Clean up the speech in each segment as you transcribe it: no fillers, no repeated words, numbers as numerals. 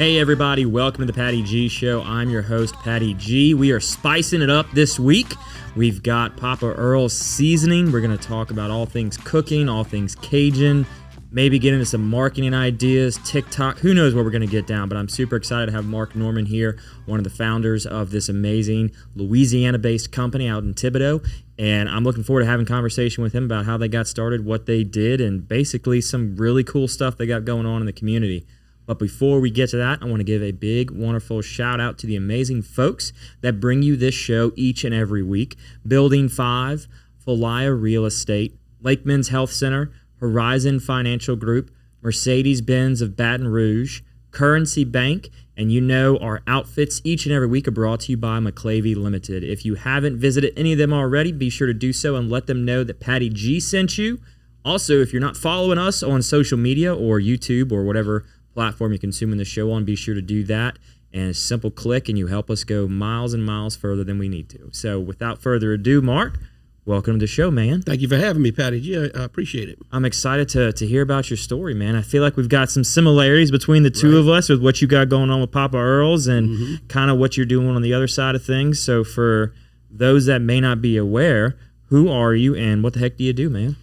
Hey everybody, welcome to the Patty G Show. I'm your host, Patty G. We are spicing it up this week. We've got Papa Earl's seasoning. We're going to talk about all things cooking, all things Cajun, maybe get into some marketing ideas, TikTok. Who knows what we're going to get down, but I'm super excited to have Mark Norman here, one of the founders of this amazing Louisiana-based company out in Thibodaux. And I'm looking forward to having a conversation with him about how they got started, what they did, and basically some really cool stuff they got going on in the community. But before we get to that, I want to give a big, wonderful shout out to the amazing folks that bring you this show each and every week. Building 5, Falia Real Estate, Lakeman's Health Center, Horizon Financial Group, Mercedes-Benz of Baton Rouge, Currency Bank, and you know our outfits each and every week are brought to you by McLavy Ltd. If you haven't visited any of them already, be sure to do so and let them know that Patty G sent you. Also, if you're not following us on social media or YouTube or whatever platform you're consuming the show on, be sure to do that. And a simple click and you help us go miles and miles further than we need to. So without further ado, Mark, welcome to the show, man. Thank you for having me, Patty G. I appreciate it. I'm excited to hear about your story, man. I feel like we've got some similarities between the two of us with what you got going on with Papa Earl's and kind of what you're doing on the other side of things. So for those that may not be aware, who are you and what the heck do you do, man?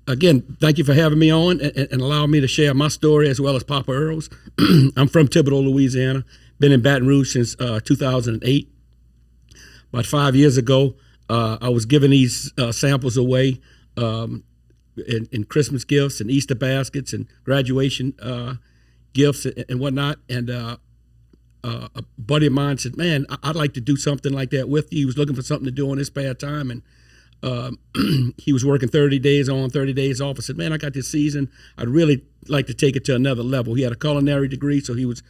Again, thank you for having me on and allowing me to share my story as well as Papa Earl's. I'm from Thibodaux, Louisiana. Been in Baton Rouge since 2008. About 5 years ago, I was giving these samples away in Christmas gifts and Easter baskets and graduation gifts and whatnot. And a buddy of mine said, man, I'd like to do something like that with you. He was looking for something to do in his spare time. And he was working 30 days on, 30 days off. I said, man, I got this season. I'd really like to take it to another level. He had a culinary degree, so he was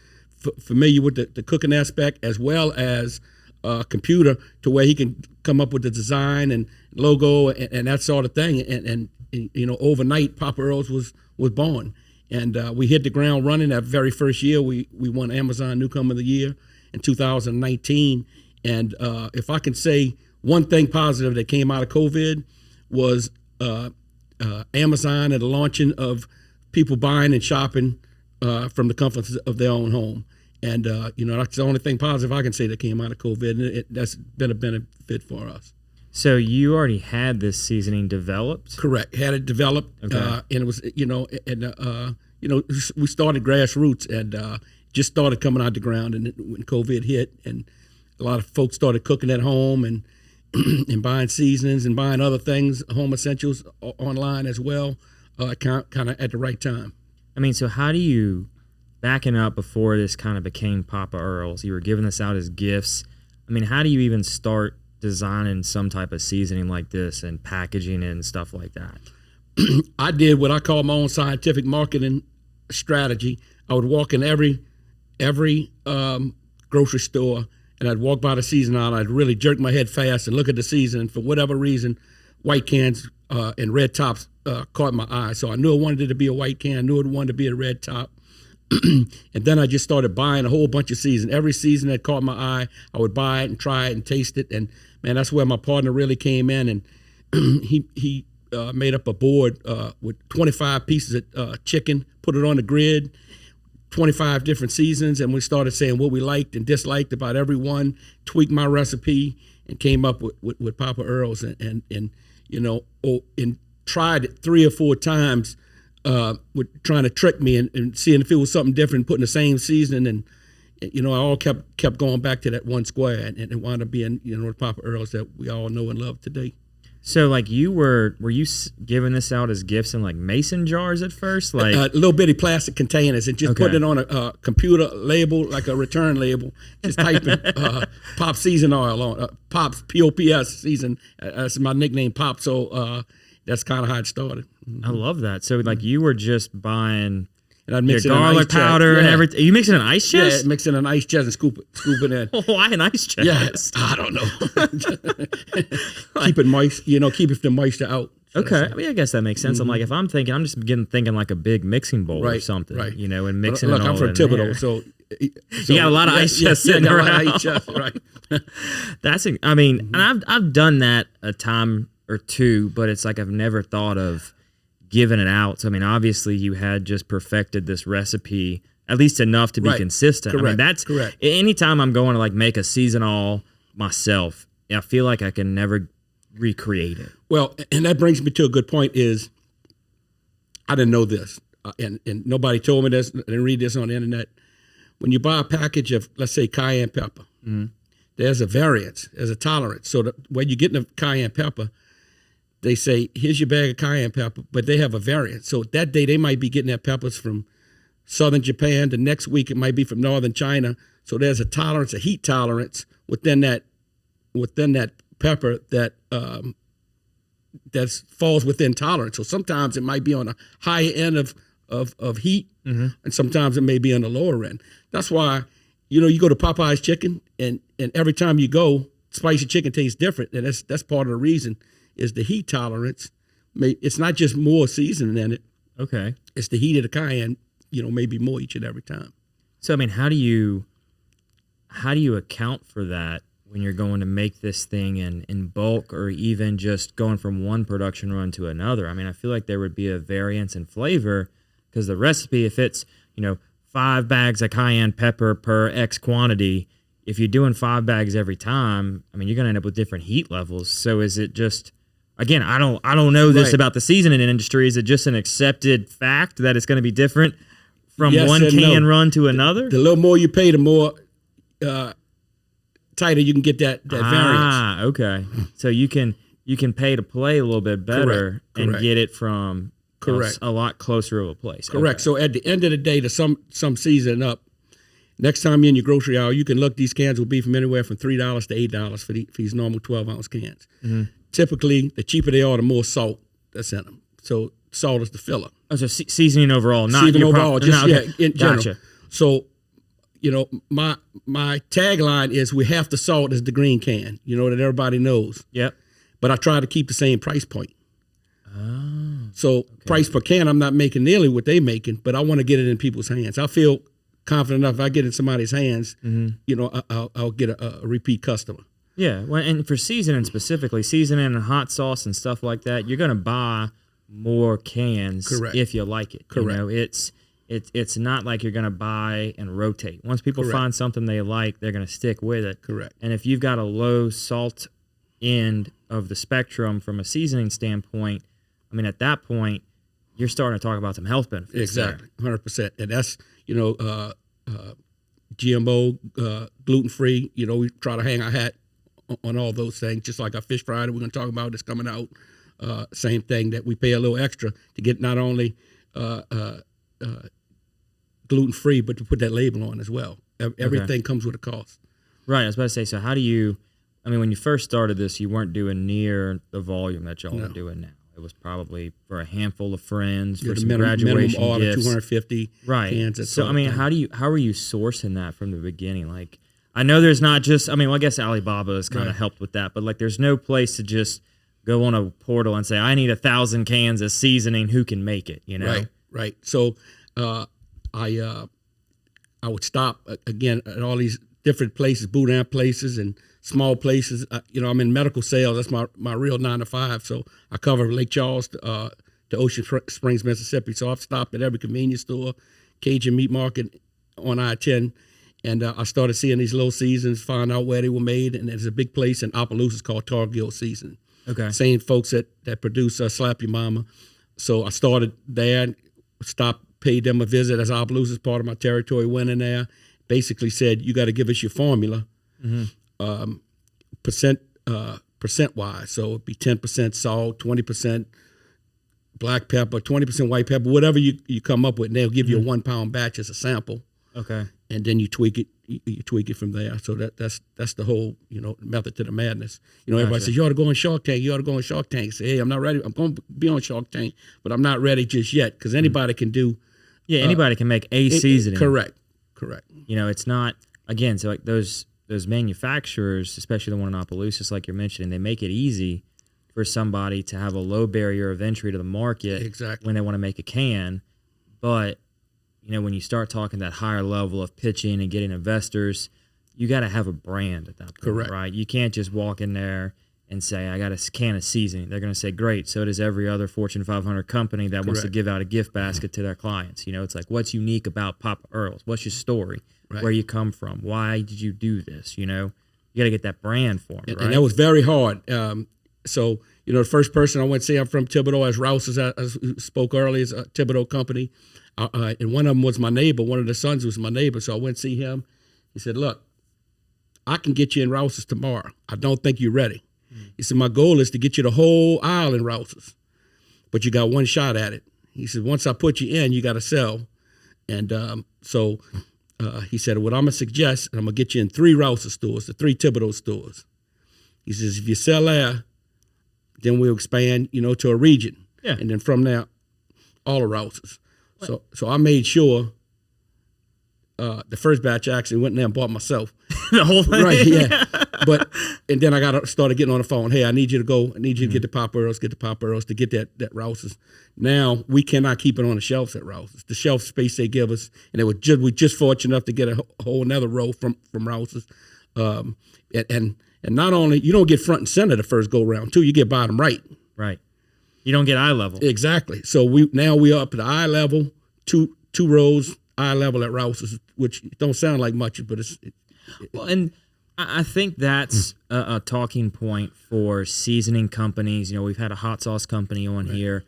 familiar with the cooking aspect as well as computer to where he can come up with the design and logo and that sort of thing. And you know, overnight, Papa Earl's was born. And we hit the ground running. That very first year, we won Amazon Newcomer of the Year in 2019. And if I can say one thing positive that came out of COVID was Amazon and the launching of people buying and shopping from the comforts of their own home. And, you know, that's the only thing positive I can say that came out of COVID. And that's been a benefit for us. So you already had this seasoning developed? Correct. Had it developed. Okay. And it was, you know, we started grassroots and just started coming out the ground. And when COVID hit and a lot of folks started cooking at home and buying seasonings and buying other things, home essentials online as well, kind of at the right time. I mean, so how do you, backing up before this kind of became Papa Earl's, you were giving this out as gifts. I mean, how do you even start designing some type of seasoning like this and packaging it and stuff like that? I did what I call my own scientific marketing strategy. I would walk in every grocery store and I'd walk by the season aisle. I'd really jerk my head fast and look at the season. And for whatever reason, white cans and red tops caught my eye. So I knew I wanted it to be a white can. I knew it wanted to be a red top. And then I just started buying a whole bunch of season. Every season that caught my eye, I would buy it and try it and taste it. And man, that's where my partner really came in. And he made up a board with 25 pieces of chicken, put it on the grid, 25 different seasons, and we started saying what we liked and disliked about every one, tweaked my recipe, and came up with Papa Earl's, and you know, and tried it 3 or 4 times with trying to trick me and seeing if it was something different, putting the same seasoning, and you know, I all kept going back to that one square, and it wound up being, you know, the Papa Earl's that we all know and love today. So, like, were you giving this out as gifts in, like, mason jars at first? Like little bitty plastic containers and just putting it on a computer label, like a return label, just typing Pop Season Oil on, Pop's, P-O-P-S, season. That's my nickname, Pop, so that's kind of how it started. I love that. So, like, you were just buying and I'd mix your garlic powder and everything. You mix it in an ice chest? Yeah, mix it in an ice chest and scoop it in. Why an ice chest? Yeah, I don't know. Keep it moist, you know, keep the moisture out. Okay, I mean, I guess that makes sense. I'm like, if I'm thinking, I'm just thinking like a big mixing bowl or something, you know, and mixing it all in. Look, I'm from Thibodaux, so you got a lot of ice chests sitting around. Ice chests, right. That's, I mean, and I've done that a time or two, but it's like I've never thought of giving it out. So, I mean, obviously you had just perfected this recipe at least enough to be Right. consistent. Correct. I mean, that's Correct. anytime I'm going to like make a seasonal myself, I feel like I can never recreate it. Well, and that brings me to a good point is I didn't know this, and nobody told me this. I didn't read this on the internet. When you buy a package of, let's say, cayenne pepper, there's a variance, there's a tolerance. So when you get the cayenne pepper, they say, here's your bag of cayenne pepper, but they have a variance. So that day they might be getting their peppers from southern Japan. The next week it might be from northern China. So there's a tolerance, a heat tolerance within that pepper that falls within tolerance. So sometimes it might be on a higher end of heat, and sometimes it may be on the lower end. That's why, you go to Popeye's Chicken, and every time you go, spicy chicken tastes different, and that's part of the reason is the heat tolerance. It's not just more seasoning in it. Okay. It's the heat of the cayenne, maybe more each and every time. So I mean, how do you account for that when you're going to make this thing in bulk, or even just going from one production run to another? I mean, I feel like there would be a variance in flavor because the recipe, if it's 5 bags of cayenne pepper per X quantity, if you're doing 5 bags every time, I mean, you're going to end up with different heat levels. So is it just, again, I don't know this Right. about the seasoning industry. Is it just an accepted fact that it's going to be different from Yes one and can no. run to another? The little more you pay, the more tighter you can get that variance. Ah, okay. So you can pay to play a little bit better and Correct. get it from Correct. a lot closer of a place. Correct. Okay. So at the end of the day, to some season up, next time you're in your grocery aisle, you can look. These cans will be from anywhere from $3 to $8 for these normal 12-ounce cans. Typically, the cheaper they are, the more salt that's in them. So salt is the filler. Oh, so seasoning overall, not Season your overall, in general. Gotcha. So, my tagline is we half the salt as the green can. That everybody knows. Yep. But I try to keep the same price point. So price per can, I'm not making nearly what they making, but I want to get it in people's hands. I feel confident enough if I get it in somebody's hands, I'll get a repeat customer. Yeah. Well, and for seasoning specifically, seasoning and hot sauce and stuff like that, you're going to buy more cans Correct. if you like it. Correct. It's not like you're going to buy and rotate. Once people Correct. find something they like, they're going to stick with it. Correct. And if you've got a low salt end of the spectrum from a seasoning standpoint, I mean, at that point, you're starting to talk about some health benefits. Exactly, 100%. And that's, GMO, gluten-free. We try to hang our hat on all those things, just like our Fish Friday we're going to talk about that's coming out. Same thing, that we pay a little extra to get not only gluten-free, but to put that label on as well. Everything comes with a cost. Right. I was about to say, so how do you, I mean, when you first started this, you weren't doing near the volume that y'all are doing now. It was probably for a handful of friends, for some graduation minimum order, gifts. 250 Right. cans. So, I mean, how are you sourcing that from the beginning? Like, I know there's not just, I mean, well, I guess Alibaba has kind of helped with that, but like there's no place to just go on a portal and say, I need 1,000 cans of seasoning. Who can make it? Right. So I would stop again at all these different places, boudin places and small places. I'm in medical sales. That's my real 9 to 5. So I cover Lake Charles to Ocean Springs, Mississippi. So I've stopped at every convenience store, Cajun meat market on I-10. And I started seeing these little seasons, find out where they were made. And there's a big place in Opelousas called Targill Seasoning. Okay. Same folks that produce Slap Your Mama. So I started there, stopped, paid them a visit as Opelousas, part of my territory, went in there, basically said, you got to give us your formula, percent-wise. So it'd be 10% salt, 20% black pepper, 20% white pepper, whatever you come up with. And they'll give you a 1 pound batch as a sample. Okay. And then you tweak it. You tweak it from there. So that's the whole method to the madness. Everybody says you ought to go on Shark Tank. You ought to go on Shark Tank. Say, hey, I'm not ready. I'm going to be on Shark Tank, but I'm not ready just yet because anybody can do. Yeah, anybody can make a seasoning. Correct. It's not, again, so like those manufacturers, especially the one in Opelousas, like you're mentioning, they make it easy for somebody to have a low barrier of entry to the market when they want to make a can. But when you start talking that higher level of pitching and getting investors, you got to have a brand at that point, right? You can't just walk in there and say, I got a can of seasoning, they're going to say, great. So does every other Fortune 500 company that wants to give out a gift basket to their clients. It's like, what's unique about Papa Earl's? What's your story? Right. Where you come from? Why did you do this? You got to get that brand formed, right? And that was very hard. So, the first person I went to say I'm from Thibodeau, as Rouse's, I spoke earlier, is a Thibodeau company. And one of them was my neighbor. One of the sons was my neighbor. So I went to see him. He said, look, I can get you in Rouse's tomorrow. I don't think you're ready. He said, my goal is to get you the whole aisle in Rouse's, but you got one shot at it. He said, once I put you in, you got to sell. And so he said, what I'm going to suggest, I'm going to get you in 3 Rouse's stores, the 3 Thibodeau stores. He says, if you sell there, then we'll expand, to a region. Yeah. And then from there, all the Rouse's. So I made sure the first batch I actually went in there and bought myself. The whole thing? Right, yeah. And then I started getting on the phone. Hey, I need you to go. I need you to get the Papa Earl's, to get that Rouse's. Now, we cannot keep it on the shelves at Rouse's. The shelf space they give us, and we just fortunate enough to get a whole another row from Rouse's. And not only, you don't get front and center the first go-round, too. You get bottom right. Right. You don't get eye level. Exactly. So we are up at the eye level, two rows, eye level at Rouse's, which don't sound like much, but it's... Well, and I think that's a talking point for seasoning companies. We've had a hot sauce company on here.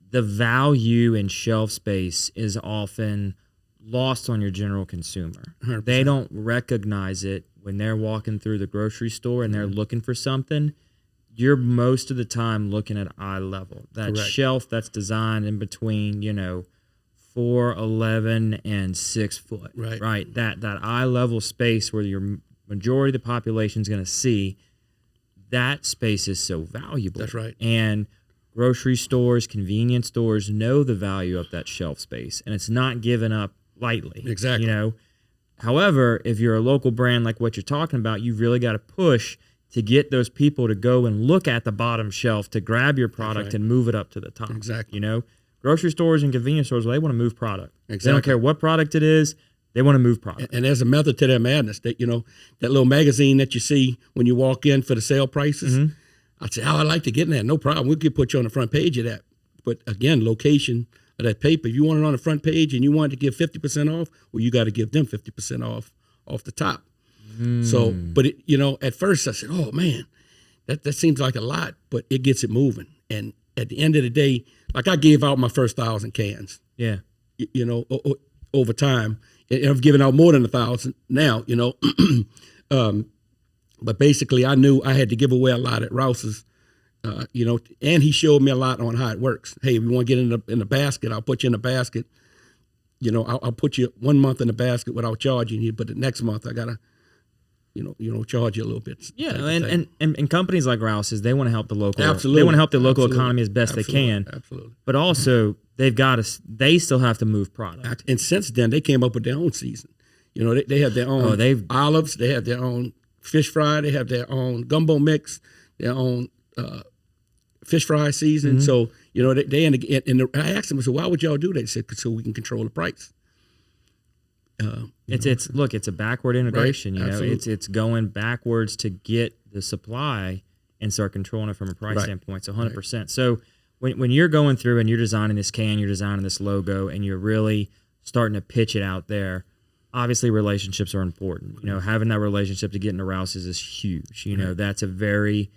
The value in shelf space is often lost on your general consumer. 100%. They don't recognize it when they're walking through the grocery store and they're looking for something. You're most of the time looking at eye level. That Correct. shelf that's designed in between, 4'11" and 6 foot. Right. That eye level space where your majority of the population is going to see, that space is so valuable. That's right. And grocery stores, convenience stores know the value of that shelf space, and it's not given up lightly. Exactly. However, if you're a local brand like what you're talking about, you've really got to push to get those people to go and look at the bottom shelf to grab your product and move it up to the top. Exactly. Grocery stores and convenience stores, they want to move product. Exactly. They don't care what product it is. They want to move product. And there's a method to their madness. That that little magazine that you see when you walk in for the sale prices. I'd say, I'd like to get in there. No problem. We could put you on the front page of that. But again, location of that paper. If you want it on the front page and you want to give 50% off, well, you got to give them 50% off the top. So, but at first I said, oh man, that seems like a lot, but it gets it moving. And at the end of the day, like I gave out my first 1,000 cans. Yeah. Over time, and I've given out more than 1,000 now. But basically, I knew I had to give away a lot at Rouse's. And he showed me a lot on how it works. Hey, if you want to get in the basket, I'll put you in the basket. I'll put you 1 month in the basket without charging you, but the next month I gotta, charge you a little bit. Yeah, and companies like Rouse's, they want to help the local. Absolutely. They want to help the local economy as best they can. Absolutely. But also, they still have to move product. And since then, they came up with their own season. They have their own olives. They have their own fish fry. They have their own gumbo mix. Their own fish fry season. So I asked them, so why would y'all do that? They said, so we can control the price. It's a backward integration. Right. It's going backwards to get the supply and start controlling it from a price standpoint. So 100%. Right. So when you're going through and you're designing this can, you're designing this logo, and you're really starting to pitch it out there, obviously relationships are important. Having that relationship to get into Rouse's is huge. That's a very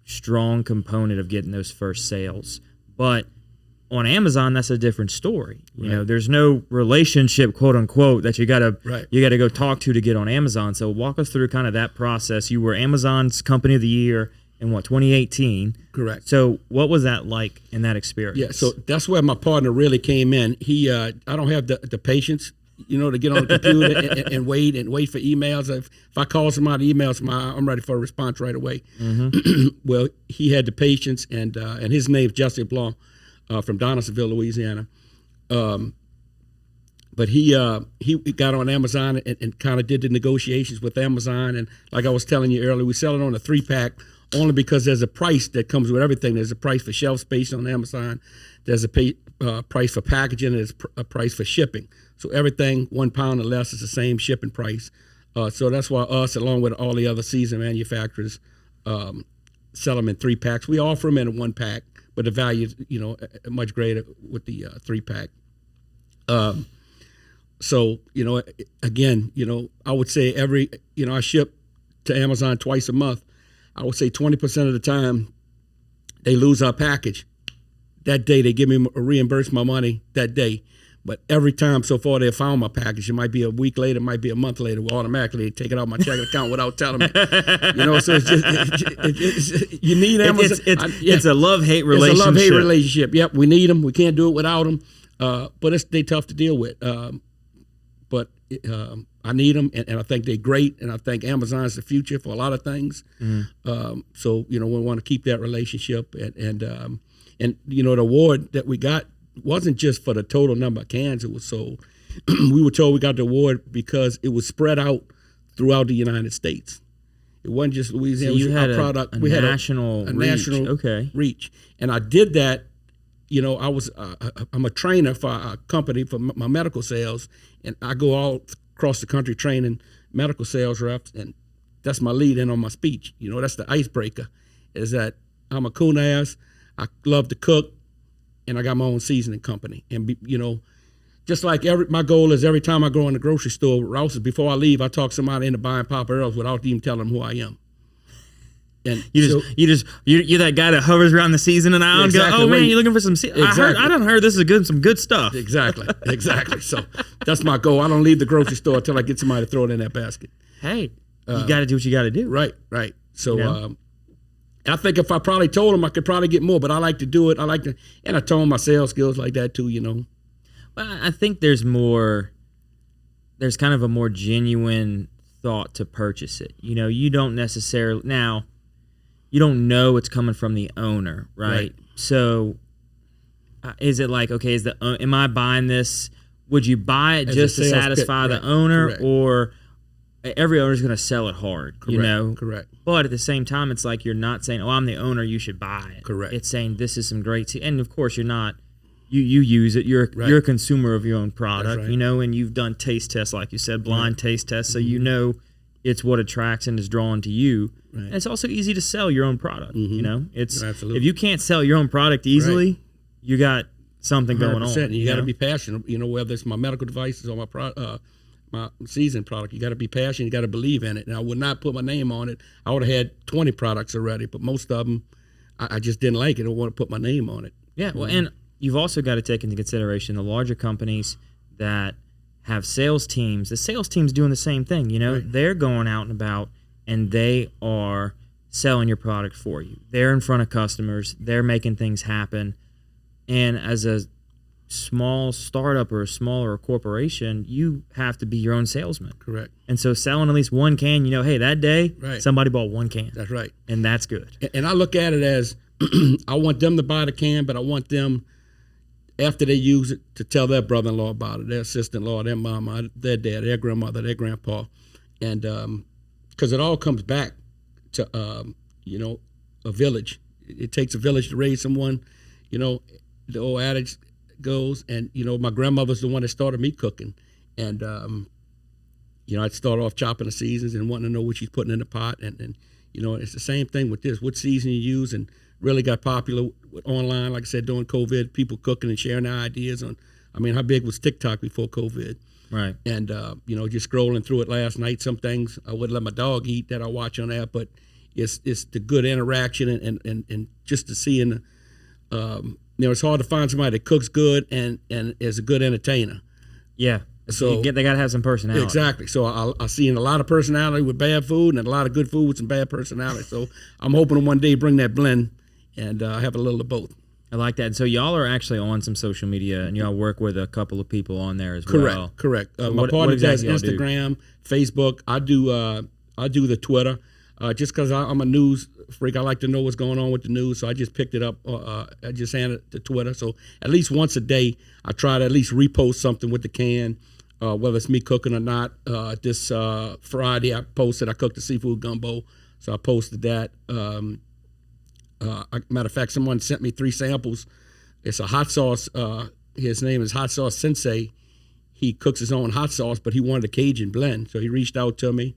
strong component of getting those first sales. But on Amazon, that's a different story. There's no relationship, quote unquote, that you gotta go talk to get on Amazon. So walk us through kind of that process. You were Amazon's Company of the Year in 2018? Correct. So what was that like in that experience? Yeah, so that's where my partner really came in. I don't have the patience, to get on the computer and wait for emails. If I call somebody, emails, I'm ready for a response right away. Well, he had the patience, and his name's Jesse Blanc. From Donaldsonville, Louisiana, but he got on Amazon and kind of did the negotiations with Amazon. And like I was telling you earlier, we sell it on a 3-pack only because there's a price that comes with everything. There's a price for shelf space on Amazon. There's a price for packaging. There's a price for shipping. So everything 1 pound or less is the same shipping price. So that's why us, along with all the other season manufacturers, sell them in 3-packs. We offer them in a 1-pack, but the value is, much greater with the 3-pack. So, again, I would say I ship to Amazon twice a month. I would say 20% of the time they lose our package. That day they give me reimburse my money that day. But every time so far they found my package, it might be a week later, it might be a month later, automatically they take it out my checking account without telling me. So it's just, you need Amazon. It's a love-hate relationship. It's a love-hate relationship. Yep, we need them. We can't do it without them. But they tough to deal with. But I need them, and I think they're great, and I think Amazon's the future for a lot of things. So we want to keep that relationship, and the award that we got wasn't just for the total number of cans it was sold. We were told we got the award because it was spread out throughout the United States. It wasn't just Louisiana. So you had our product. We had national reach, and I did that. I'm a trainer for a company for my medical sales, and I go all across the country training medical sales reps, and that's my lead in on my speech. That's the icebreaker, is that I'm a coon ass, I love to cook, and I got my own seasoning company. And just like my goal is every time I go in the grocery store, Rouse's, before I leave, I talk somebody into buying Papa Earl's without even telling them who I am. And you're that guy that hovers around the seasoning aisle and go, oh man, you're looking for some. I done heard this is some good stuff. Exactly. So that's my goal. I don't leave the grocery store until I get somebody to throw it in that basket. Hey, you got to do what you got to do. Right. So I think if I probably told them, I could probably get more. But I like to do it. And I tone my sales skills like that too. Well, I think there's kind of a more genuine thought to purchase it. You don't necessarily now. You don't know it's coming from the owner, right? So is it like, okay, am I buying this? Would you buy it just to satisfy the owner? Correct. Or every owner's going to sell it hard, Correct. But at the same time, it's like you're not saying, oh, I'm the owner, you should buy it. Correct. It's saying this is some great and of course you're not, you use it. You're a consumer of your own product, right. And you've done taste tests, like you said, blind taste tests, so it's what attracts and is drawn to you. Right. And it's also easy to sell your own product. It's Absolutely. If you can't sell your own product easily, you got something going on. You got to be passionate. Whether it's my medical devices or my season product, you got to be passionate. You got to believe in it. And I would not put my name on it. I would have had 20 products already, but most of them, I just didn't like it. I want to put my name on it. Yeah. Well, and you've also got to take into consideration the larger companies that have sales teams. The sales team's doing the same thing. Right. They're going out and about, and they are selling your product for you. They're in front of customers. They're making things happen. And as a small startup or a smaller corporation, you have to be your own salesman. Correct. And so selling at least one can, hey, that day, somebody bought one can. That's right. And that's good. And I look at it as I want them to buy the can, but I want them, after they use it, to tell their brother-in-law about it, their sister-in-law, their mama, their dad, their grandmother, their grandpa. And because it all comes back to, a village. It takes a village to raise someone. The old adage goes, and, my grandmother's the one that started me cooking. And, I'd start off chopping the seasons and wanting to know what she's putting in the pot. And it's the same thing with this. What season you use, and really got popular online, like I said, during COVID, people cooking and sharing their ideas on, how big was TikTok before COVID? Right. And, just scrolling through it last night, some things I wouldn't let my dog eat that I watch on that, but it's the good interaction and just to see it's hard to find somebody that cooks good and is a good entertainer. Yeah. So they got to have some personality. Exactly. So I see a lot of personality with bad food and a lot of good food with some bad personality. So I'm hoping to one day bring that blend and have a little of both. I like that. And so y'all are actually on some social media, and y'all work with a couple of people on there as well. Correct. So my partner does exactly Instagram, Facebook. I do the Twitter. Just because I'm a news freak, I like to know what's going on with the news. So I just picked it up. I just handed it to Twitter. So at least once a day, I try to at least repost something with the can, whether it's me cooking or not. This Friday, I cooked the seafood gumbo. So I posted that. Matter of fact, someone sent me 3 samples. It's a hot sauce. His name is Hot Sauce Sensei. He cooks his own hot sauce, but he wanted a Cajun blend. So he reached out to me,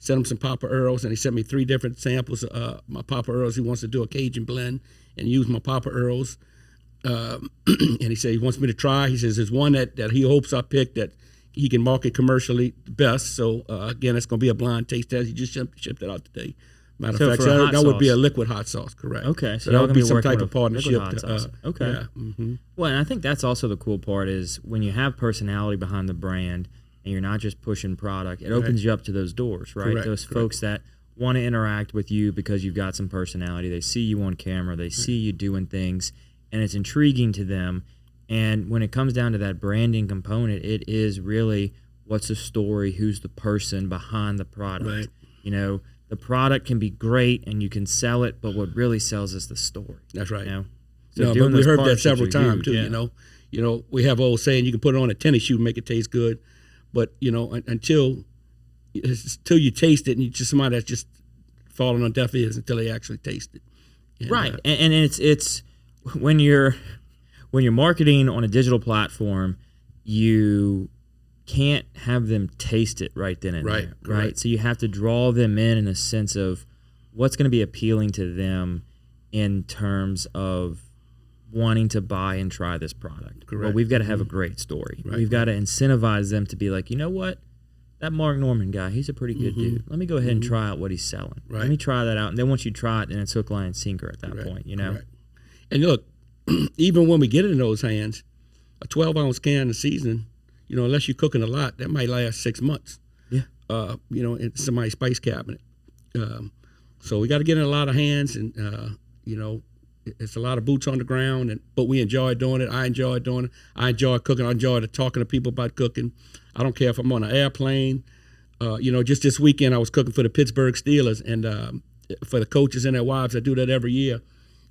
sent him some Papa Earls, and he sent me 3 different samples of my Papa Earls. He wants to do a Cajun blend and use my Papa Earls. And he said he wants me to try. He says there's one that he hopes I pick that he can market commercially best. So, again, it's going to be a blind taste test. He just shipped it out today. Matter of fact, that would be a liquid hot sauce, correct? Okay, so that would be some type of partnership. Okay. Yeah. Mm-hmm. Well, and I think that's also the cool part is when you have personality behind the brand and you're not just pushing product, it opens you up to those doors, right? Correct. Those folks that want to interact with you because you've got some personality. They see you on camera. They see you doing things, and it's intriguing to them. And when it comes down to that branding component, it is really what's the story, who's the person behind the product. Right. You know, the product can be great and you can sell it, but what really sells is the story. That's right. You know? So but we heard that several times too. Yeah. You know, we have old saying you can put it on a tennis shoe and make it taste good, but you know, until you taste it, and you just somebody that's just falling on deaf ears until they actually taste it. And, right, and it's when you're marketing on a digital platform, you can't have them taste it right then and there, right? So you have to draw them in a sense of what's going to be appealing to them in terms of wanting to buy and try this product. Correct. Well, we've got to have a great story. Right. We've got to incentivize them to be like, you know what? That Mark Norman guy, he's a pretty good dude. Let me go ahead and try out what he's selling. Right. Let me try that out. And then once you try it, then it's hook, line, and sinker at that point, you know? Correct. And look, even when we get it in those hands, a 12-ounce can of seasoning, you know, unless you're cooking a lot, that might last 6 months. Yeah. You know, in somebody's spice cabinet. So we got to get in a lot of hands, and you know, it's a lot of boots on the ground. But we enjoy doing it. I enjoy doing it. I enjoy cooking. I enjoy talking to people about cooking. I don't care if I'm on an airplane. You know, just this weekend I was cooking for the Pittsburgh Steelers and for the coaches and their wives. I do that every year.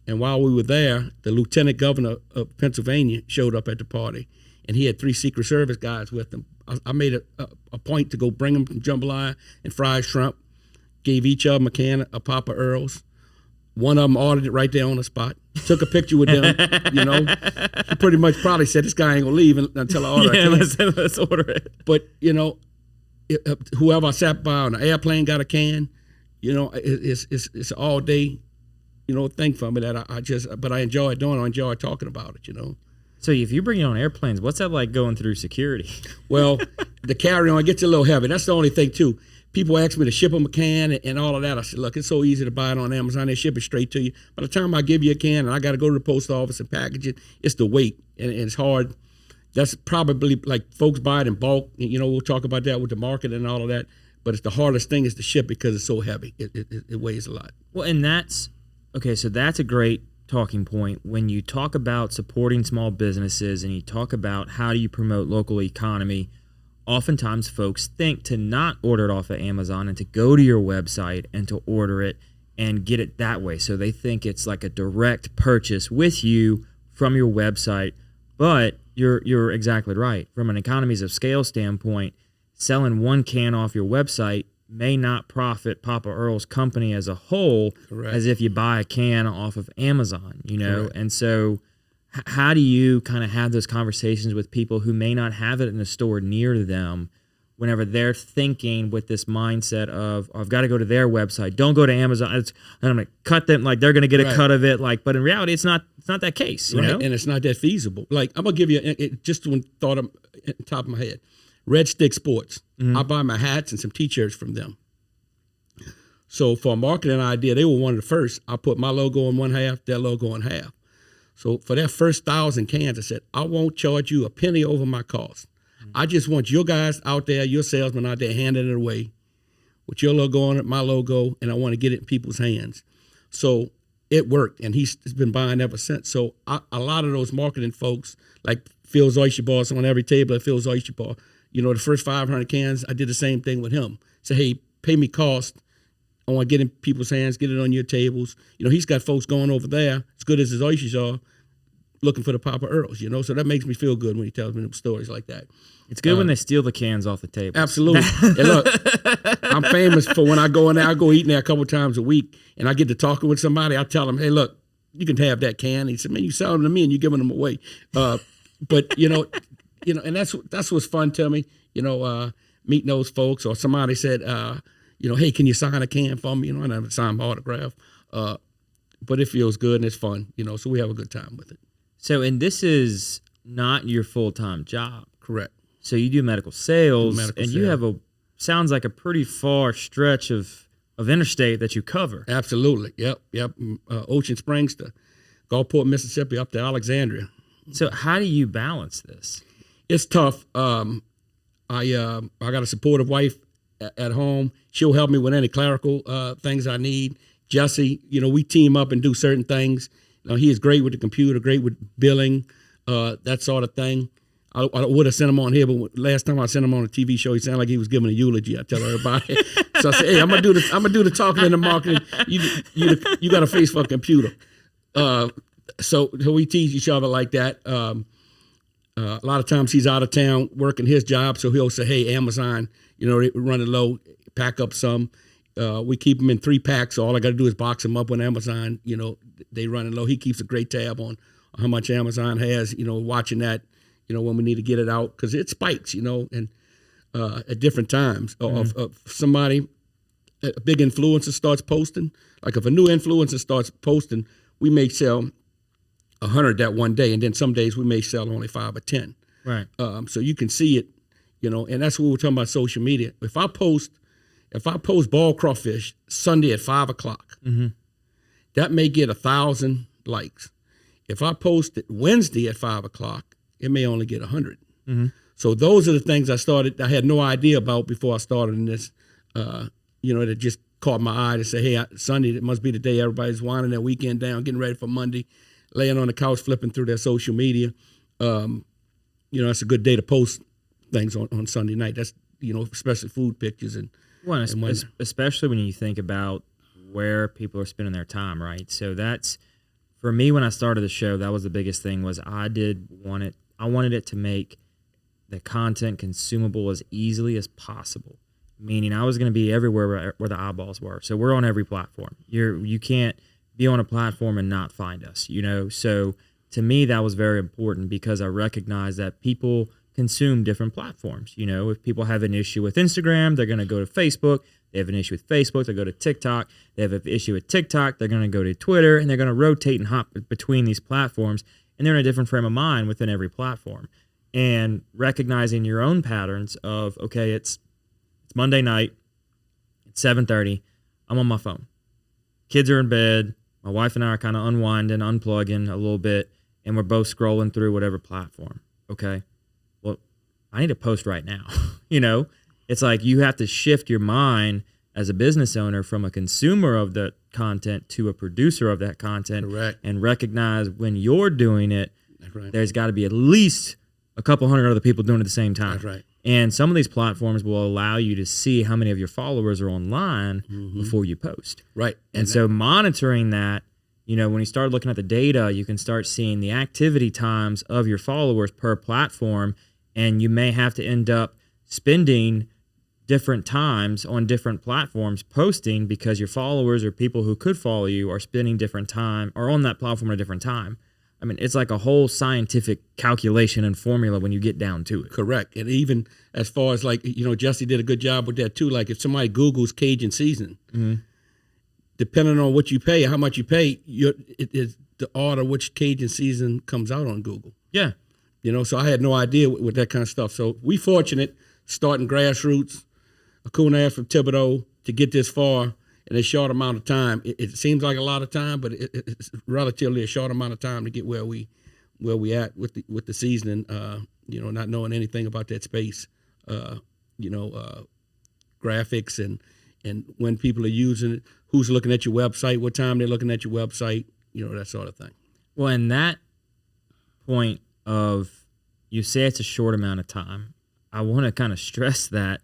And while we were there, the lieutenant governor of Pennsylvania showed up at the party, and he had 3 Secret Service guys with him. I made a point to go bring them some jambalaya and fried shrimp, gave each of them a can of Papa Earls. One of them ordered it right there on the spot. Took a picture with them, you know. He pretty much probably said, this guy ain't going to leave until I order it. Yeah, let's order it. But, you know, whoever I sat by on the airplane got a can. You know, it's all day, you know, thing for me that but I enjoy doing it. I enjoy talking about it, you know. So if you bring it on airplanes, what's that like going through security? Well, the carry-on gets a little heavy. That's the only thing, too. People ask me to ship them a can and all of that. I said, look, it's so easy to buy it on Amazon. They ship it straight to you. By the time I give you a can and I got to go to the post office and package it, it's the weight, and it's hard. That's probably like folks buy it in bulk. You know, we'll talk about that with the market and all of that. But it's the hardest thing is to ship because it's so heavy. It weighs a lot. Well, and that's a great talking point. When you talk about supporting small businesses and you talk about how do you promote local economy, oftentimes folks think to not order it off of Amazon and to go to your website and to order it and get it that way. So they think it's like a direct purchase with you from your website. But you're exactly right. From an economies of scale standpoint, selling one can off your website may not profit Papa Earl's company as a whole. Correct. As if you buy a can off of Amazon, you know? Correct. And so how do you kind of have those conversations with people who may not have it in a store near them whenever they're thinking with this mindset of, I've got to go to their website, don't go to Amazon, and I'm going to cut them, like they're going to get a cut of it, like, but in reality, it's not that case, you know? And it's not that feasible. Like, I'm going to give you just one thought at the top of my head. Red Stick Sports. Mm-hmm. I buy my hats and some T-shirts from them. So for a marketing idea, they were one of the first. I put my logo in one half, their logo in half. So for that first 1,000 cans, I said, I won't charge you a penny over my cost. Mm-hmm. I just want your guys out there, your salesmen out there handing it away with your logo on it, my logo, and I want to get it in people's hands. So it worked, and he's been buying ever since. So a lot of those marketing folks, like Phil's Oyster Bar, on every table at Phil's Oyster Bar, you know, the first 500 cans, I did the same thing with him. Say, hey, pay me cost. I want to get in people's hands, get it on your tables. You know, he's got folks going over there, as good as his oysters are, looking for the Papa Earls, you know. So that makes me feel good when he tells me stories like that. It's good when they steal the cans off the table. Absolutely. And look, I'm famous for when I go in there, I go eating there a couple times a week, and I get to talking with somebody. I tell them, hey, look, you can have that can. He said, man, you sell them to me and you're giving them away. But, you know, and that's what's fun to me, you know, meeting those folks. Or somebody said, hey, can you sign a can for me? I never sign my autograph. But it feels good and it's fun, so we have a good time with it. So, and this is not your full-time job. Correct. So you do medical sales, you have sounds like a pretty far stretch of interstate that you cover. Absolutely. Yep. Ocean Springs to Gulfport, Mississippi, up to Alexandria. So how do you balance this? It's tough. I got a supportive wife at home. She'll help me with any clerical things I need. Jesse, we team up and do certain things. He is great with the computer, great with billing, that sort of thing. I would have sent him on here, but last time I sent him on a TV show, he sounded like he was giving a eulogy. I tell everybody. So I said, "Hey, I'm gonna do the talking and the marketing. You got a face for a computer." So we tease each other like that. A lot of times he's out of town working his job, so he'll say, "Hey, Amazon, they running low, pack up some." We keep them in 3-packs, so all I got to do is box them up on Amazon. They running low. He keeps a great tab on how much Amazon has. Watching that. When we need to get it out, because it spikes, and at different times. Of somebody, a big influencer starts posting, like if a new influencer starts posting, we may sell 100 that one day, and then some days we may sell only 5 or 10. Right. So you can see it, and that's what we're talking about social media. If I post ball crawfish Sunday at 5 o'clock, that may get 1,000 likes. If I post it Wednesday at 5 o'clock, it may only get 100. So those are the things I had no idea about before I started in this. That just caught my eye to say, hey, Sunday, it must be the day everybody's winding their weekend down, getting ready for Monday, laying on the couch, flipping through their social media. That's a good day to post things on Sunday night. That's, especially food pictures. Especially when you think about where people are spending their time, right? So that's, for me, when I started the show, that was the biggest thing, was I wanted it to make the content consumable as easily as possible, meaning I was going to be everywhere where the eyeballs were. So we're on every platform. You can't be on a platform and not find us, So to me, that was very important, because I recognize that people consume different platforms. If people have an issue with Instagram, they're going to go to Facebook. They have an issue with Facebook, they go to TikTok. They have an issue with TikTok, they're going to go to Twitter, and they're going to rotate and hop between these platforms. And they're in a different frame of mind within every platform. And recognizing your own patterns of, okay, it's Monday night, it's 7:30, I'm on my phone. Kids are in bed, my wife and I are kind of unwinding, unplugging a little bit, and we're both scrolling through whatever platform. Okay, well, I need to post right now. It's like you have to shift your mind as a business owner from a consumer of the content to a producer of that content. Correct. And recognize when you're doing it, right, there's got to be at least a couple hundred other people doing it at the same time. That's right. And some of these platforms will allow you to see how many of your followers are online before you post. Right. And so monitoring that, when you start looking at the data, you can start seeing the activity times of your followers per platform, and you may have to end up spending different times on different platforms posting, because your followers or people who could follow you are spending different time or on that platform at a different time. I mean, it's like a whole scientific calculation and formula when you get down to it. Correct. And even as far as Jesse did a good job with that too. Like if somebody Googles Cajun seasoning, depending on what you pay, how much you pay, it is the order which Cajun season comes out on Google. Yeah. So I had no idea with that kind of stuff. So we fortunate starting grassroots, a coon ass from Thibodeau, to get this far in a short amount of time. It seems like a lot of time, but it's relatively a short amount of time to get where we at with the seasoning. Not knowing anything about that space, graphics and when people are using it, who's looking at your website, what time they're looking at your website, that sort of thing. Well, in that point of, you say it's a short amount of time, I want to kind of stress that,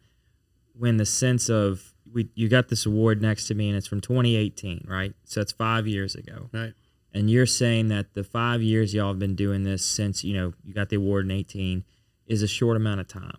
when the sense of, you got this award next to me, and it's from 2018, right? So it's 5 years ago. Right. And you're saying that the 5 years y'all have been doing this since, you got the award in 18 is a short amount of time.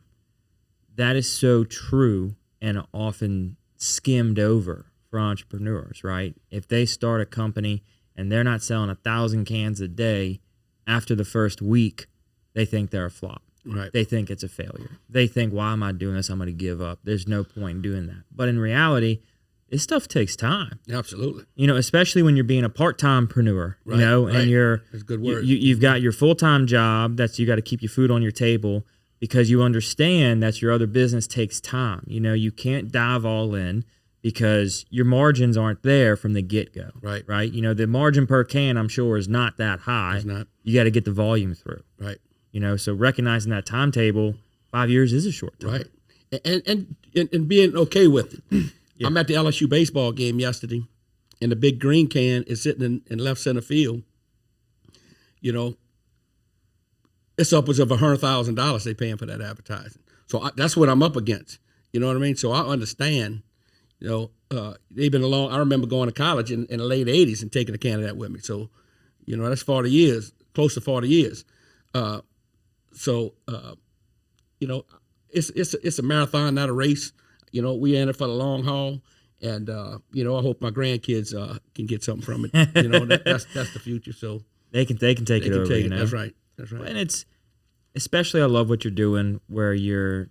That is so true and often skimmed over for entrepreneurs, right? If they start a company and they're not selling 1,000 cans a day after the first week, they think they're a flop. Right. they think it's a failure. They think, why am I doing this? I'm going to give up. There's no point in doing that. But in reality, this stuff takes time. Absolutely. Especially when you're being a part-timepreneur, Right, and That's a good word. you've got your full-time job that's you got to keep your food on your table because you understand that your other business takes time. You can't dive all in because your margins aren't there from the get-go. Right. Right. The margin per can, I'm sure, is not that high. It's not. You got to get the volume through. Right. So recognizing that timetable, 5 years is a short time. Right. And being okay with it. Yeah. I'm at the LSU baseball game yesterday, and the big green can is sitting in left center field. It's upwards of $100,000 they're paying for that advertising. So that's what I'm up against. You know what I mean? So I understand. They've been along. I remember going to college in the late '80s and taking a can of that with me. So, that's 40 years, close to 40 years. It's a marathon, not a race. We in it for the long haul, and I hope my grandkids can get something from it. That's the future. So they can take it over. That's right. And it's especially, I love what you're doing, where you're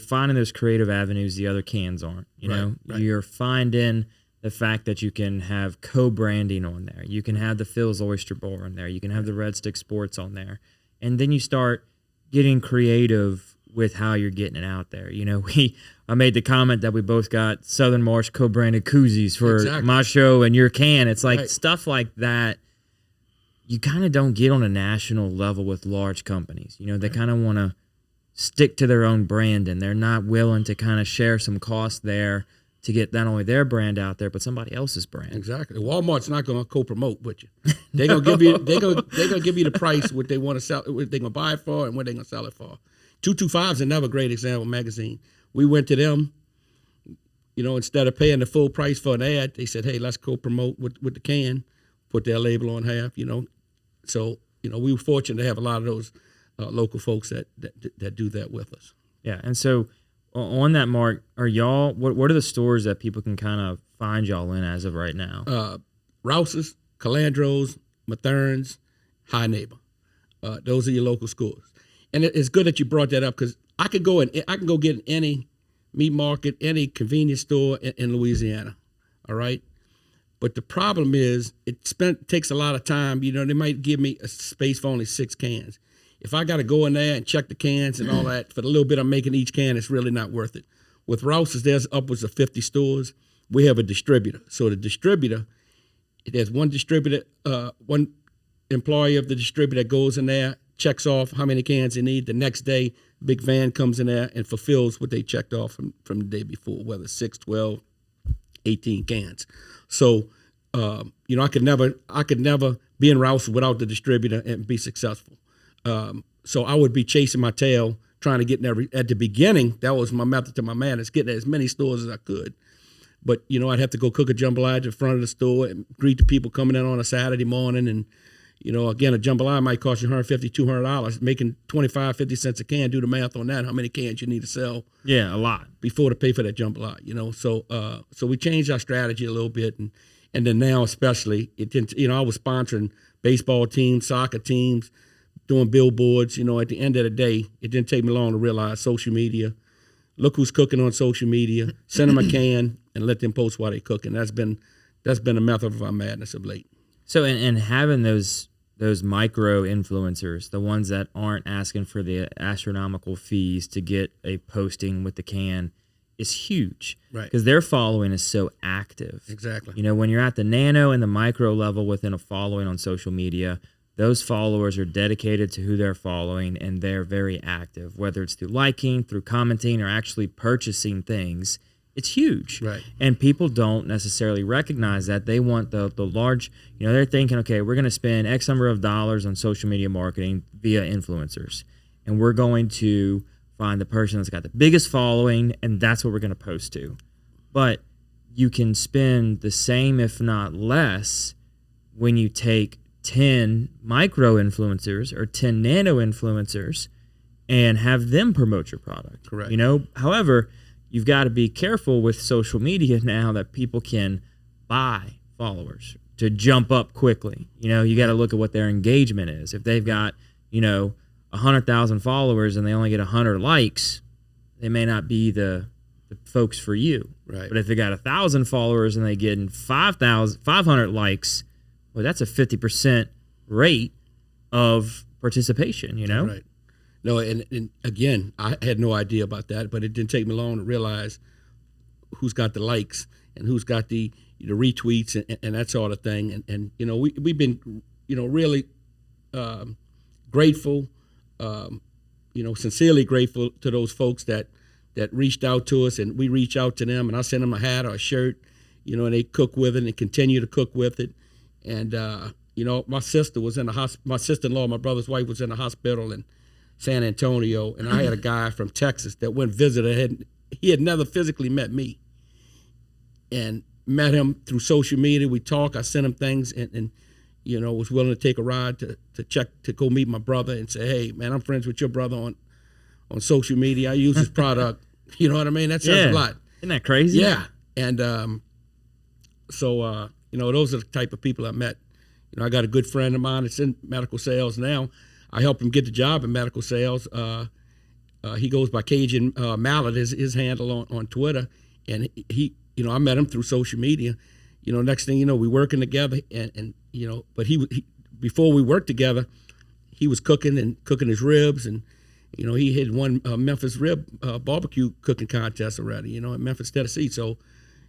finding those creative avenues the other cans aren't. Right. You're finding the fact that you can have co-branding on there. You can have the Phil's Oyster Bowl on there. You can have the Red Stick Sports on there, and then you start getting creative with how you're getting it out there. I made the comment that we both got Southern Marsh co-branded koozies for my show and your can. It's like stuff like that you kind of don't get on a national level with large companies. They kind of want to stick to their own brand, and they're not willing to kind of share some cost there to get not only their brand out there, but somebody else's brand. Exactly. Walmart's not going to co-promote with you. They're going to give you the price what they want to sell, what they're going to buy it for, and what they're going to sell it for. 225 is another great example magazine. We went to them, instead of paying the full price for an ad, they said, hey, let's co-promote with the can, put their label on half, So, we were fortunate to have a lot of those local folks that do that with us. Yeah, and so on that, Mark, are y'all, what are the stores that people can kind of find y'all in as of right now? Rouse's, Calandro's, Mathern's, High Neighbor. Those are your local stores. And it's good that you brought that up, because I can go get in any meat market, any convenience store in Louisiana. All right. But the problem is it takes a lot of time. They might give me a space for only 6 cans. If I got to go in there and check the cans and all that, for the little bit I'm making each can, it's really not worth it. With Rouse's, there's upwards of 50 stores. We have a distributor. So the distributor, there's one distributor, one employee of the distributor goes in there, checks off how many cans they need. The next day, big van comes in there and fulfills what they checked off from the day before, whether 6, 12, 18 cans. So, I could never be in Rouse without the distributor and be successful. So I would be chasing my tail, trying to get in at the beginning. That was my method to my madness, getting as many stores as I could. But, I'd have to go cook a jambalaya in front of the store and greet the people coming in on a Saturday morning. And, again, a jambalaya might cost you $150, $200, making 25, 50 cents a can. Do the math on that, how many cans you need to sell. Yeah, a lot. Before to pay for that jambalaya, So we changed our strategy a little bit. And then now especially, I was sponsoring baseball teams, soccer teams, doing billboards. At the end of the day, it didn't take me long to realize social media. Look who's cooking on social media. Send them a can and let them post while they're cooking. That's been a method of our madness of late. So, and having those micro influencers, the ones that aren't asking for the astronomical fees to get a posting with the can, is huge. Right. Because their following is so active. Exactly. When you're at the nano and the micro level within a following on social media, those followers are dedicated to who they're following, and they're very active, whether it's through liking, through commenting, or actually purchasing things. It's huge. Right. And people don't necessarily recognize that. They want the large, they're thinking, okay, we're going to spend X number of dollars on social media marketing via influencers. And we're going to find the person that's got the biggest following, and that's what we're going to post to. But you can spend the same, if not less, when you take 10 micro influencers or 10 nano influencers and have them promote your product. Correct. However, you've got to be careful with social media now that people can buy followers to jump up quickly. You got to look at what their engagement is. If they've got, 100,000 followers and they only get 100 likes, they may not be the folks for you. Right. But if they got 1,000 followers and they get 500 likes, well, that's a 50% rate of participation, you know? Right. No, and again, I had no idea about that, but it didn't take me long to realize who's got the likes and who's got the retweets and that sort of thing. And you know, we've been, you know, really grateful, you know, sincerely grateful to those folks that reached out to us, and we reach out to them, and I send them a hat or a shirt, you know, and they cook with it and continue to cook with it. And you know, my sister was in the hospital. My sister-in-law, my brother's wife, was in the hospital in San Antonio, and I had a guy from Texas that went visit her. He had never physically met me, and met him through social media. We talk. I sent him things, and you know, was willing to take a ride to go meet my brother and say, hey, man, I'm friends with your brother on social media. I use his product. You know what I mean? That says a lot. Isn't that crazy? Yeah. And so, you know, those are the type of people I met. You know, I got a good friend of mine that's in medical sales now. I helped him get the job in medical sales. He goes by Cajun Mallet, his handle on Twitter. And he, you know, I met him through social media. You know, next thing you know, we working together. And you know, but he before we worked together, he was cooking his ribs, and you know, he had won Memphis rib barbecue cooking contest already, you know, in Memphis, Tennessee. So,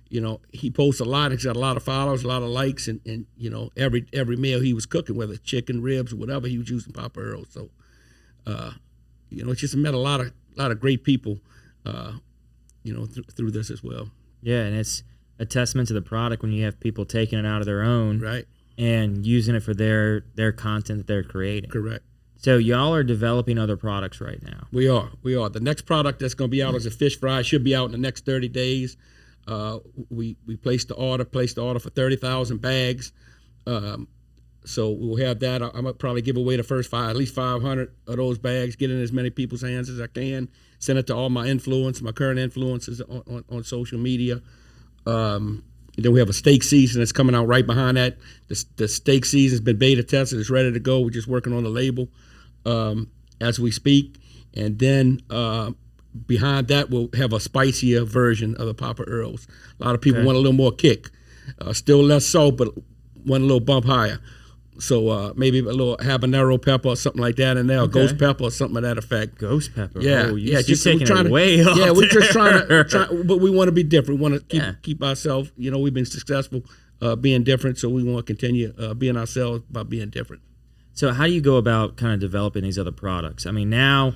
you know, he posts a lot. He's got a lot of followers, a lot of likes, and you know, every meal he was cooking, whether it's chicken, ribs, or whatever, he was using Papa Earl. So, you know, it's just met a lot of great people, you know, through this as well. Yeah, and it's a testament to the product when you have people taking it out of their own, right, and using it for their content that they're creating. Correct. So y'all are developing other products right now. We are. The next product that's going to be out is a fish fry. It should be out in the next 30 days. We placed the order for 30,000 bags. So we'll have that. I'm gonna probably give away the first at least 500 of those bags, get in as many people's hands as I can. Send it to all my current influencers on social media. Then we have a steak season that's coming out right behind that. The steak season's been beta tested. It's ready to go. We're just working on the label as we speak. And then behind that, we'll have a spicier version of the Papa Earls. A lot of people want a little more kick. Still less salt, but want a little bump higher. So maybe a little habanero pepper or something like that in there, or ghost pepper or something of that effect. Ghost pepper. Yeah, you're just taking it way off. Yeah, we're just trying to, but we want to be different. We want to keep ourselves. You know, we've been successful being different, so we want to continue being ourselves by being different. So how do you go about kind of developing these other products? I mean, now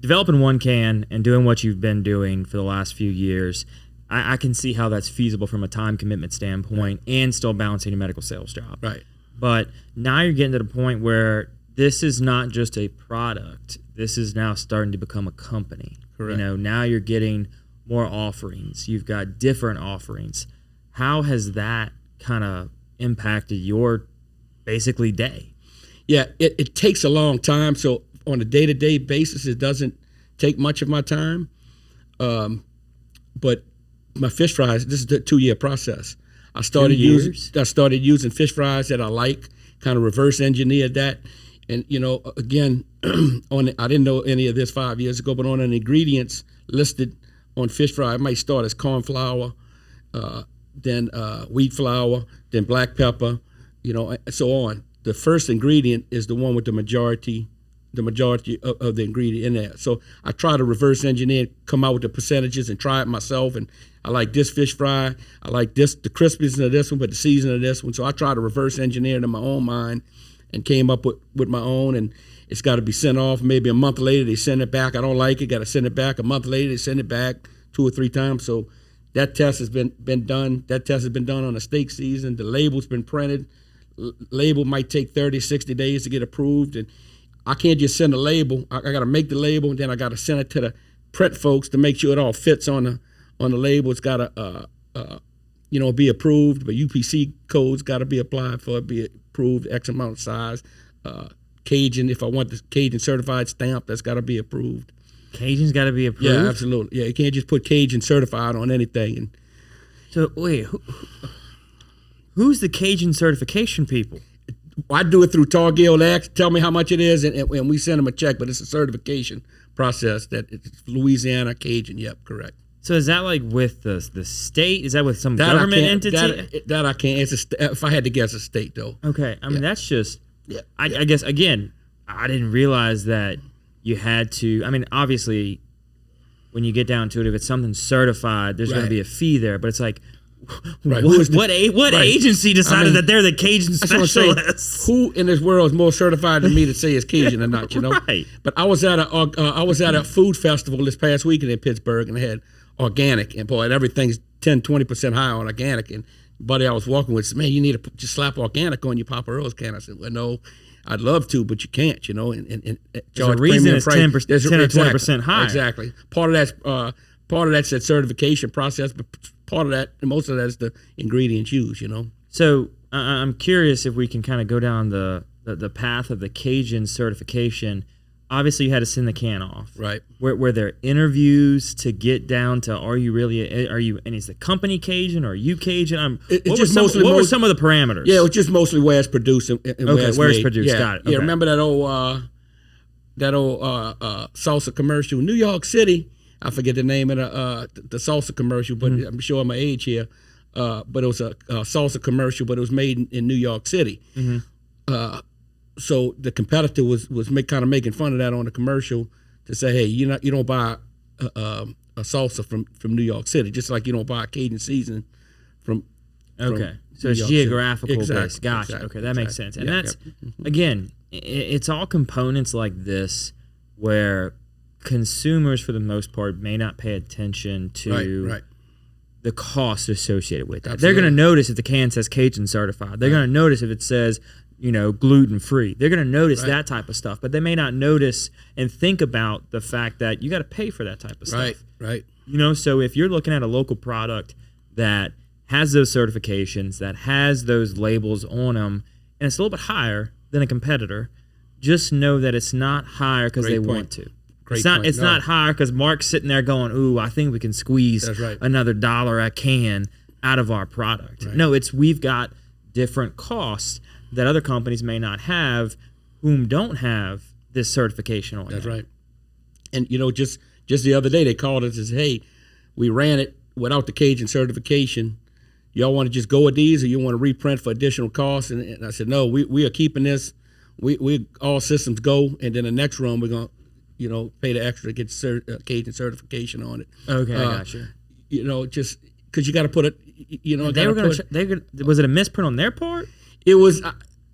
developing one can and doing what you've been doing for the last few years, I can see how that's feasible from a time commitment standpoint, and still balancing a medical sales job. Right. But now you're getting to the point where this is not just a product. This is now starting to become a company. Correct. You know, now you're getting more offerings. You've got different offerings. How has that kind of impacted your basically day? Yeah, it takes a long time. So on a day-to-day basis, it doesn't take much of my time. But my fish fries, this is the 2-year process. I started using fish fries that I like, kind of reverse engineered that. And, you know, again, I didn't know any of this 5 years ago, but on an ingredients listed on fish fry, it might start as corn flour, then wheat flour, then black pepper, you know, and so on. The first ingredient is the one with the majority of the ingredient in there. So I try to reverse engineer, come out with the percentages and try it myself. And I like this fish fry. I like the crispiness of this one, but the seasoning of this one. So I try to reverse engineer it in my own mind and came up with my own. And it's got to be sent off. Maybe a month later, they send it back. I don't like it. Got to send it back. A month later, they send it back 2 or 3 times. So that test has been done. That test has been done on the steak season. The label's been printed. Label might take 30, 60 days to get approved. And I can't just send a label. I got to make the label, and then I got to send it to the print folks to make sure it all fits on the label. It's got to, be approved. But UPC codes got to be applied for it, be approved, X amount of size. Cajun, if I want the Cajun certified stamp, that's got to be approved. Cajun's got to be approved? Yeah, absolutely. Yeah, you can't just put Cajun certified on anything. And so, wait, who's the Cajun certification people? I do it through Tar Guild X. Tell me how much it is, and we send them a check. But it's a certification process that it's Louisiana Cajun. Yep, correct. So is that like with the state? Is that with some government entity? That I can't. If I had to guess, a state though. Okay, I mean that's just. Yeah. I guess again, I didn't realize that you had to. I mean, obviously, when you get down to it, if it's something certified, there's going to be a fee there. But it's like, what agency decided that they're the Cajun specialists? Who in this world is more certified than me to say it's Cajun or not? You know. Right. But I was at a food festival this past weekend in Pittsburgh, and they had organic, and boy, everything's 10-20% higher on organic. And buddy I was walking with said, "Man, you need to just slap organic on your Papa Earl's can." I said, "Well, no, I'd love to, but you can't, you know." And there's a reason it's 10 or 20% higher. Exactly. Part of that's that certification process, but part of that, and most of that, is the ingredients used, you know. So I'm curious if we can kind of go down the path of the Cajun certification. Obviously, you had to send the can off. Right. Were there interviews to get down to are you, and is the company Cajun or are you Cajun? What were some of the parameters? Yeah, it was just mostly where it's produced and where it's made. Produced. Yeah. Got it. Okay. Yeah, remember that old salsa commercial in New York City? I forget the name of the salsa commercial, but I'm showing my age here. But it was a salsa commercial, but it was made in New York City. Mm-hmm. So the competitor was kind of making fun of that on the commercial to say, hey, you don't buy a salsa from New York City, just like you don't buy Cajun seasoning from. Okay, so it's geographical based. Gotcha. Okay, that makes sense. And that's again, it's all components like this where consumers, for the most part, may not pay attention to the cost associated with that. They're going to notice if the can says Cajun certified. They're going to notice if it says, gluten free. They're going to notice that type of stuff, but they may not notice and think about the fact that you got to pay for that type of stuff. Right. So if you're looking at a local product that has those certifications, that has those labels on them, and it's a little bit higher than a competitor, just know that it's not higher because they want to. It's not higher because Mark's sitting there going, ooh, I think we can squeeze another $1 a can out of our product. Right. No, we've got different costs that other companies may not have, whom don't have this certification on. That's right. And just the other day they called us and said, hey, we ran it without the Cajun certification. Y'all want to just go with these, or you want to reprint for additional costs? And I said, no, we are keeping this. We all systems go, and then the next run we're gonna pay the extra to get Cajun certification on it. Okay, I got you. Just because you got to put it. Was it a misprint on their part? It was.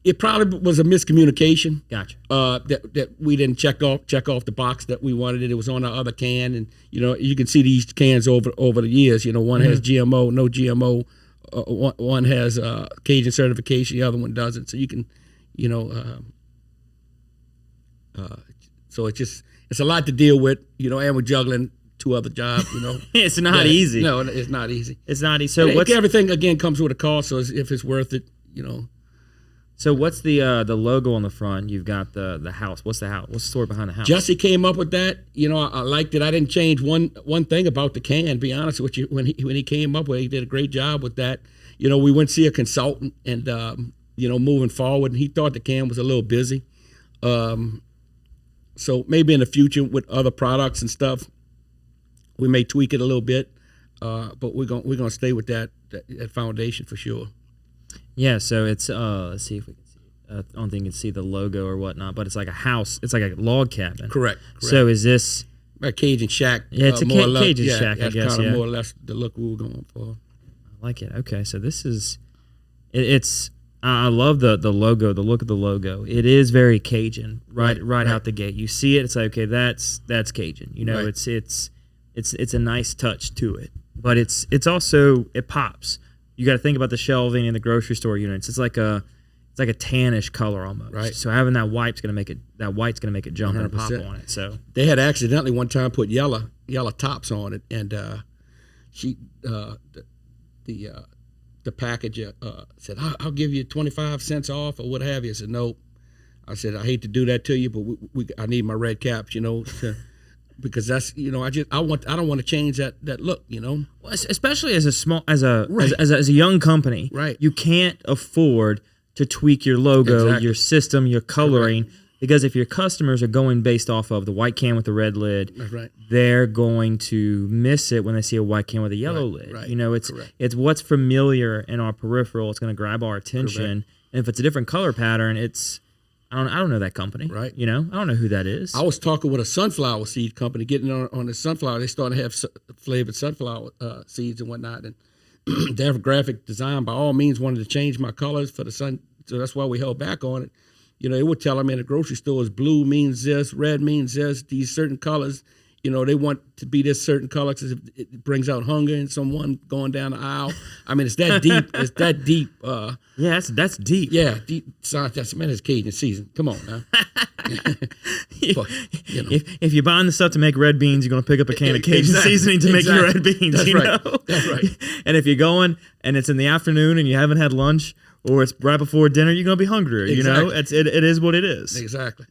It probably was a miscommunication. Gotcha. That we didn't check off the box that we wanted it. It was on our other can, and you can see these cans over the years. One has GMO, no GMO. One has Cajun certification. The other one doesn't. So you can, so it's a lot to deal with. And we're juggling 2 other jobs. It's not easy. No, it's not easy. It's not easy. So everything again comes with a cost. So if it's worth it, So what's the logo on the front? You've got the house. What's the house? What's the story behind the house? Jesse came up with that. I liked it. I didn't change one thing about the can. To be honest with you, when he came up with it, he did a great job with that. We went to see a consultant, and moving forward, and he thought the can was a little busy. So maybe in the future with other products and stuff, we may tweak it a little bit. But we're gonna stay with that foundation for sure. Yeah, so it's let's see if we can see. I don't think you can see the logo or whatnot, but it's like a house. It's like a log cabin. Correct. So is this a Cajun shack? Yeah, it's a Cajun shack. I guess. Kind of more or less the look we were going for. I like it. Okay, so this is it's. I love the logo. The look of the logo. It is very Cajun. Right out the gate. You see it. It's like, okay, that's Cajun. It's a nice touch to it, but it's also it pops. You got to think about the shelving in the grocery store units. It's like a tannish color almost. Right. So having that white's gonna make it jump 100%. And pop on it. So they had accidentally one time put yellow tops on it, and the packager said, I'll give you 25 cents off or what have you. I said, nope. I said, I hate to do that to you, but I need my red caps, because that's I don't want to change that look, Well, especially as a young company, right? You can't afford to tweak your logo, Exactly. your system, your coloring. Because if your customers are going based off of the white can with the red lid, That's right. they're going to miss it when they see a white can with a yellow lid. Right. You know, it's what's familiar in our peripheral. It's going to grab our attention. And if it's a different color pattern, I don't know that company. Right. You know, I don't know who that is. I was talking with a sunflower seed company, getting on the sunflower. They started to have flavored sunflower seeds and whatnot. And they have a graphic design. By all means, wanted to change my colors for the sun. So that's why we held back on it. You know, they would tell them in the grocery stores, blue means this, red means this, these certain colors. You know, they want to be this certain color because it brings out hunger in someone going down the aisle. I mean, it's that deep. It's that deep. Yeah, that's deep. Yeah, deep science. That's, man, it's Cajun season. Come on now. But, you know. If you're buying the stuff to make red beans, you're going to pick up a can of Cajun seasoning to make your red beans. That's you right. know? That's right. And if you're going and it's in the afternoon and you haven't had lunch or it's right before dinner, you're going to be hungrier. Exactly. You know, it is what it is. Exactly.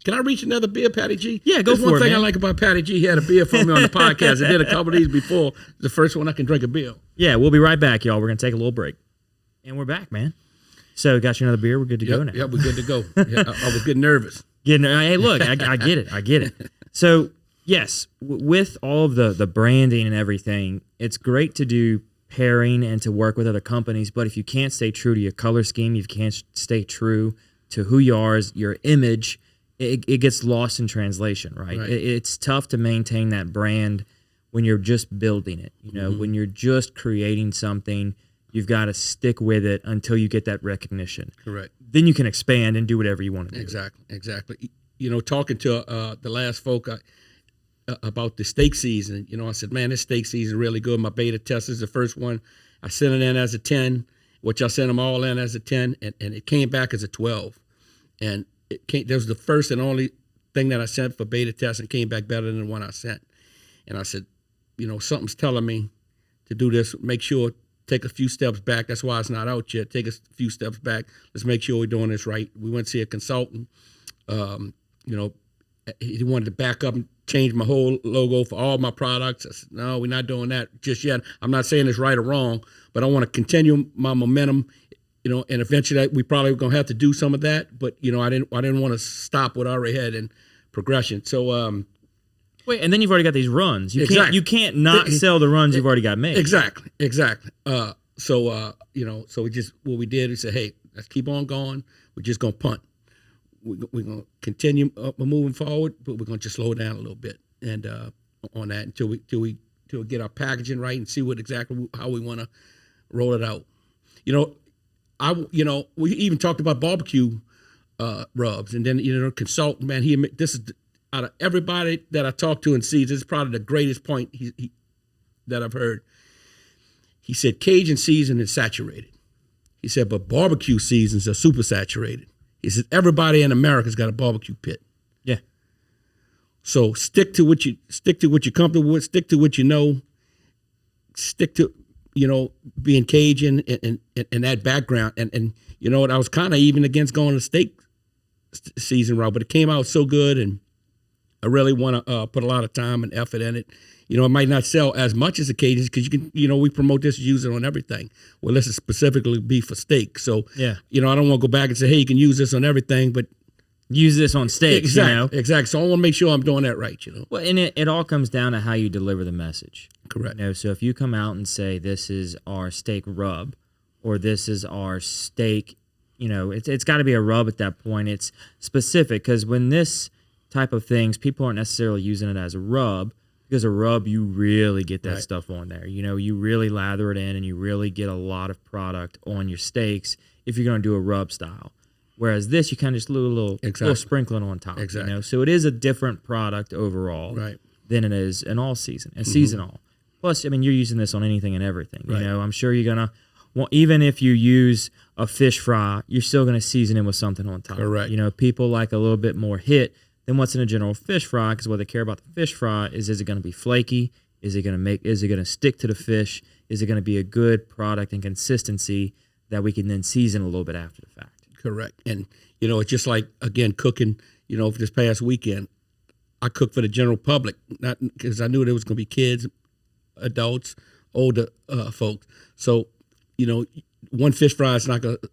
Can I reach another beer, Patty G? Yeah, go There's for it, one thing man. I like about Patty G. He had a beer for me on the podcast. I did a couple of these before. The first one I can drink a beer. Yeah, we'll be right back, y'all. We're going to take a little break. And we're back, man. So, got you another beer. We're good to go now. Yeah, we're good to go. Yeah, I was getting nervous. Hey, look, I get it. I get it. So, yes, with all of the branding and everything, it's great to do pairing and to work with other companies. But if you can't stay true to your color scheme, you can't stay true to who you are, your image, it gets lost in translation, right? It's tough to maintain that brand when you're just building it. You know, when you're just creating something, you've got to stick with it until you get that recognition. Correct. Then you can expand and do whatever you want to do. Exactly. You know, talking to the last folk about the steak season, you know, I said, man, this steak season is really good. My beta test is the first one. I sent it in as a 10, which I sent them all in as a 10, and it came back as a 12. And that was the first and only thing that I sent for beta test and came back better than the one I sent. And I said, you know, something's telling me to do this. Make sure, take a few steps back. That's why it's not out yet. Take a few steps back. Let's make sure we're doing this right. We went to see a consultant. You know, he wanted to back up and change my whole logo for all my products. I said, no, we're not doing that just yet. I'm not saying it's right or wrong, but I want to continue my momentum. You know, and eventually we probably going to have to do some of that. But you know, I didn't want to stop what I already had in progression. So wait, and then you've already got these runs. You can't not sell the runs you've already got made. Exactly. So you know, so what we did, we said, hey, let's keep on going. We're just gonna punt. We're gonna continue moving forward, but we're gonna just slow down a little bit and on that until we get our packaging right and see how we want to roll it out. You know. We even talked about barbecue rubs, and then consultant, man. This is out of everybody that I talked to and see, this is probably the greatest point that I've heard. He said Cajun season is saturated. He said, but barbecue seasons are super saturated. He said everybody in America's got a barbecue pit. Yeah. So stick to what you're comfortable with. Stick to what you know. Stick to. You know, being Cajun and that background. And you know what, I was kind of even against going to steak season route, but it came out so good, and I really want to put a lot of time and effort in it. You know, it might not sell as much as the Cajuns because you can, you know, we promote this, use it on everything. Well, this is specifically be for steak. So, yeah, you know, I don't want to go back and say, hey, you can use this on everything, but use this on steaks. Exactly. You know? Exactly. So I want to make sure I'm doing that right, you know. Well, and it all comes down to how you deliver the message. Correct. You know, so if you come out and say this is our steak rub, or this is our steak, you know, it's got to be a rub at that point. It's specific, because when this type of things, people aren't necessarily using it as a rub, because a rub, you really get that stuff on there. You know, you really lather it in, and you really get a lot of product on your steaks if you're going to do a rub style. Whereas this, you kind of just do a little sprinkling on top. Exactly. You know? So it is a different product overall than it is in all season and seasonal. Plus, I mean, you're using this on anything and everything. You know, I'm sure you're going to, well, even if you use a fish fry, you're still going to season it with something on top. Correct. You know, people like a little bit more hit than what's in a general fish fry, because what they care about the fish fry is it going to be flaky? Is it going to stick to the fish? Is it going to be a good product and consistency that we can then season a little bit after the fact? Correct. And, you know, it's just like, again, cooking, you know, for this past weekend, I cooked for the general public, not because I knew there was going to be kids, adults, older folks. So, you know, one fish fry is not going to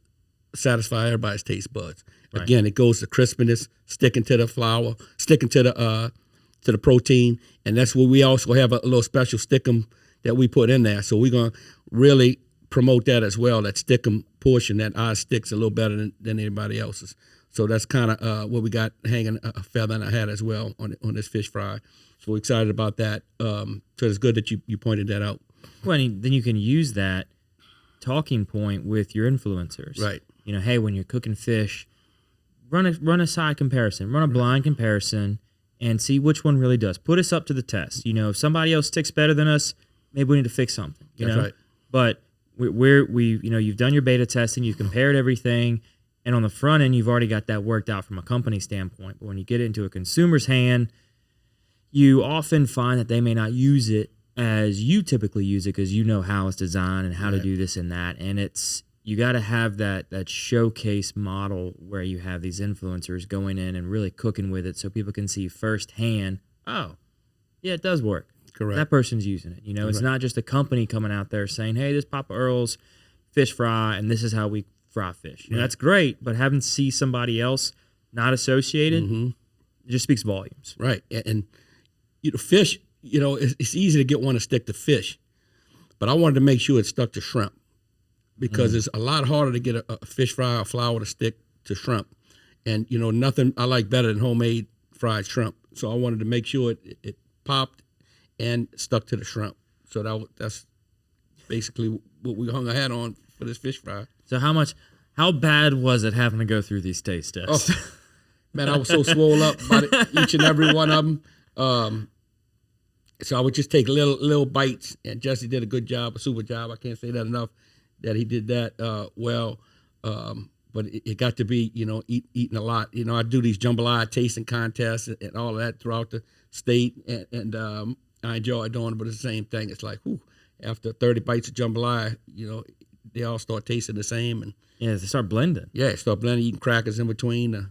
satisfy everybody's taste buds. Right. Again, it goes to crispiness, sticking to the flour, sticking to the protein, and that's where we also have a little special stickum that we put in there. So we're gonna really promote that as well. That stickum portion, that ours sticks a little better than anybody else's. So that's kind of what we got hanging a feather in our hat as well on this fish fry. So we're excited about that. So it's good that you pointed that out. Well, then you can use that talking point with your influencers. Right. You know, hey, when you're cooking fish, run a side comparison, run a blind comparison, and see which one really does. Put us up to the test. You know, if somebody else sticks better than us, maybe we need to fix something. You That's know? right. But you've done your beta testing, you've compared everything, and on the front end, you've already got that worked out from a company standpoint. But when you get it into a consumer's hand, you often find that they may not use it as you typically use it because you know how it's designed and how to do this and that. And you got to have that showcase model where you have these influencers going in and really cooking with it so people can see firsthand, oh, yeah, it does work. Correct. That person's using it. You know, it's not just a company coming out there saying, hey, this Papa Earl's fish fry and this is how we fry fish. You know, that's great, but having to see somebody else not associated, it just speaks volumes. Right. And you know, fish, you know, it's easy to get one to stick to fish, but I wanted to make sure it stuck to shrimp because it's a lot harder to get a fish fry or flour to stick to shrimp. And, you know, nothing I like better than homemade fried shrimp. So I wanted to make sure it popped and stuck to the shrimp. So that's basically what we hung our hat on for this fish fry. So how bad was it having to go through these taste tests? Oh, man, I was so swole up by each and every one of them. So I would just take little bites, and Jesse did a super job. I can't say that enough that he did that well. But it got to be, you know, eating a lot. You know, I do these jambalaya tasting contests and all of that throughout the state, and I enjoy doing it. But it's the same thing. It's like, whew, after 30 bites of jambalaya, you know, they all start tasting the same, and yeah, they start blending. Yeah, start blending, eating crackers in between.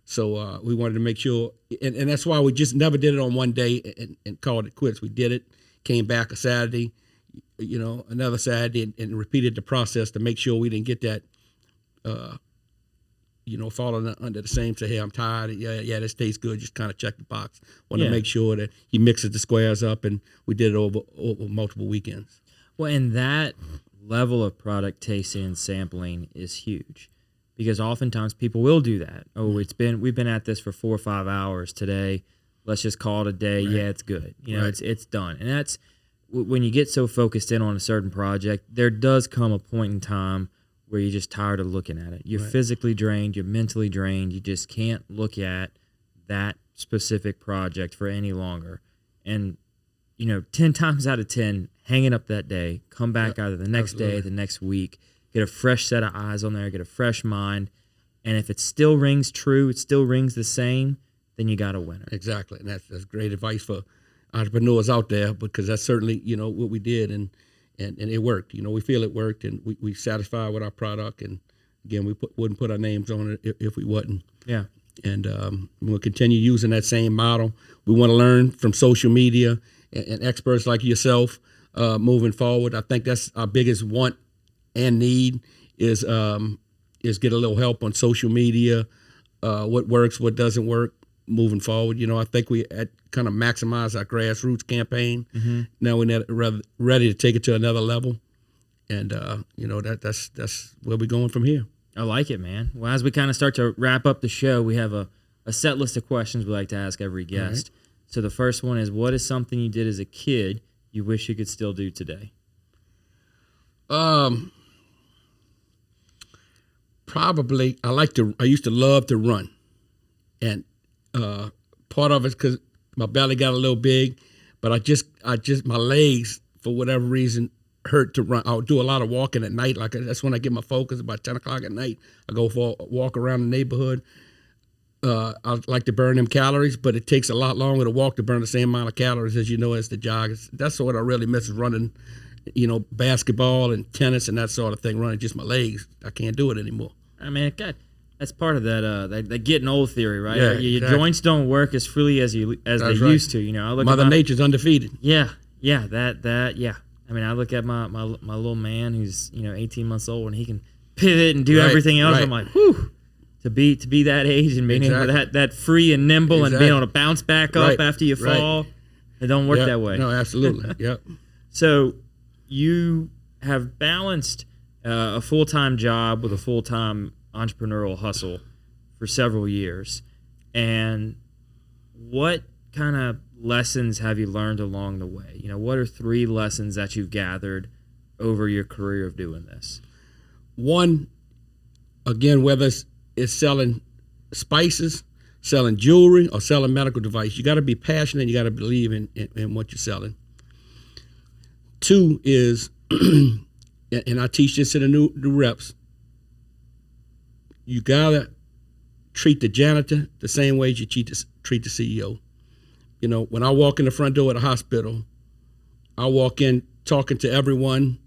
So we wanted to make sure, and that's why we just never did it on one day and called it quits. We did it, came back a Saturday, you know, another Saturday, and repeated the process to make sure we didn't get that, you know, falling under the same, say, hey, I'm tired. Yeah, this tastes good. Just kind of check the box. Want to make sure that he mixes the squares up, and we did it over multiple weekends. Well, and that level of product tasting and sampling is huge. Because oftentimes people will do that. Oh, we've been at this for 4 or 5 hours today. Let's just call it a day. Right. Yeah, it's good. You know, it's done. And that's when you get so focused in on a certain project, there does come a point in time where you're just tired of looking at it. You're physically drained. You're mentally drained. You just can't look at that specific project for any longer. And, you know, 10 times out of 10, hang it up that day, come back either the next day, the next week, get a fresh set of eyes on there, get a fresh mind. And if it still rings true, it still rings the same, then you got a winner. Exactly. And that's great advice for entrepreneurs out there, because that's certainly, you know, what we did. And it worked. You know, we feel it worked, and we satisfied with our product. And again, we wouldn't put our names on it if we wasn't. Yeah. And we'll continue using that same model. We want to learn from social media and experts like yourself moving forward. I think that's our biggest want and need is get a little help on social media, what works, what doesn't work moving forward. You know, I think we had kind of maximized our grassroots campaign. Mm-hmm. Now we're ready to take it to another level. And, you know, that's where we're going from here. I like it, man. Well, as we kind of start to wrap up the show, we have a set list of questions we like to ask every guest. Right. So the first one is, what is something you did as a kid you wish you could still do today? Probably, I used to love to run. And part of it's because my belly got a little big, but I just my legs, for whatever reason, hurt to run. I'll do a lot of walking at night. Like, that's when I get my focus. About 10 o'clock at night, I go for a walk around the neighborhood. I like to burn them calories, but it takes a lot longer to walk to burn the same amount of calories as the jog. That's what I really miss, is running, you know, basketball and tennis and that sort of thing. Running just my legs, I can't do it anymore. I mean, God, that's part of that getting old theory, right? Yeah, your exactly. Joints don't work as freely as they used to. You know, I look Mother at Nature's undefeated. Yeah, that. I mean, I look at my little man who's, you know, 18 months old, and he can pivot and do everything else. Right. I'm like, whew. To be that age and being able that free and nimble and being able to bounce back up after you fall, it don't work that way. No, absolutely. Yep. So you have balanced a full-time job with a full-time entrepreneurial hustle for several years. And what kind of lessons have you learned along the way? What are 3 lessons that you've gathered over your career of doing this? One, again, whether it's selling spices, selling jewelry, or selling medical device, you got to be passionate. You got to believe in what you're selling. 2 is, and I teach this to the new reps, you got to treat the janitor the same way as you treat the CEO. When I walk in the front door of the hospital, I walk in talking to everyone,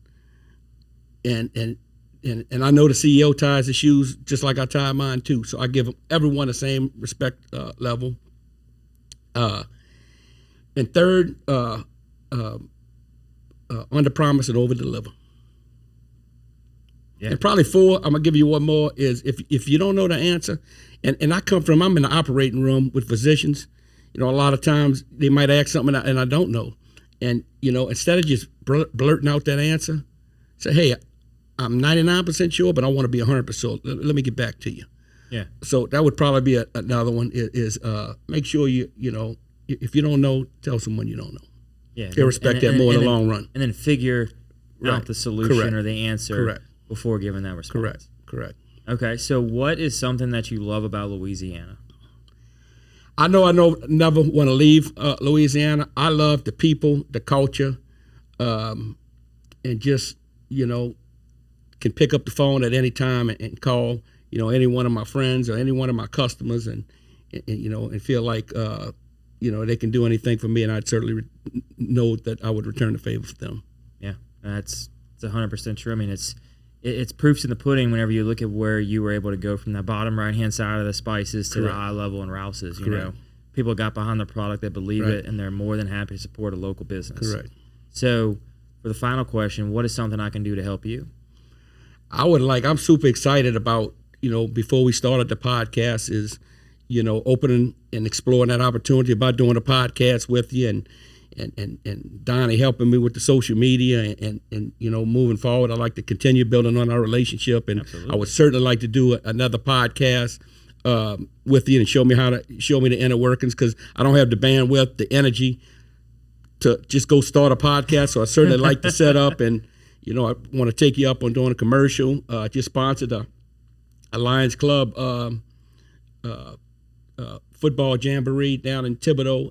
and I know the CEO ties his shoes just like I tie mine too. So I give everyone the same respect level. And third, under promise and over deliver. Yeah. And probably 4, I'm gonna give you one more, is if you don't know the answer, and I'm in the operating room with physicians. A lot of times they might ask something and I don't know. And, instead of just blurting out that answer, say, hey, I'm 99% sure, but I want to be 100%. Let me get back to you. Yeah. So that would probably be another one is make sure if you don't know, tell someone you don't know. Yeah. They'll respect that more in the long run. And then figure out the solution or the answer Correct. Before giving that response. Correct. Okay. So what is something that you love about Louisiana? I never want to leave Louisiana. I love the people, the culture, and just, can pick up the phone at any time and call, any one of my friends or any one of my customers and feel like, they can do anything for me, and I'd certainly know that I would return the favor for them. Yeah, it's 100% true. I mean, it's proofs in the pudding whenever you look at where you were able to go from the bottom right-hand side of the spices to the high level in Rouse's. People got behind the product, they believe it, and they're more than happy to support a local business. Correct. So for the final question, what is something I can do to help you? I'm super excited about, before we started the podcast is, opening and exploring that opportunity about doing a podcast with you and Donnie helping me with the social media and moving forward. I'd like to continue building on our relationship, and I would certainly like to do another podcast with you and show me the inner workings, because I don't have the bandwidth, the energy to just go start a podcast. So I certainly like to set up, and I want to take you up on doing a commercial. Just sponsored a Lions Club football jamboree down in Thibodeau,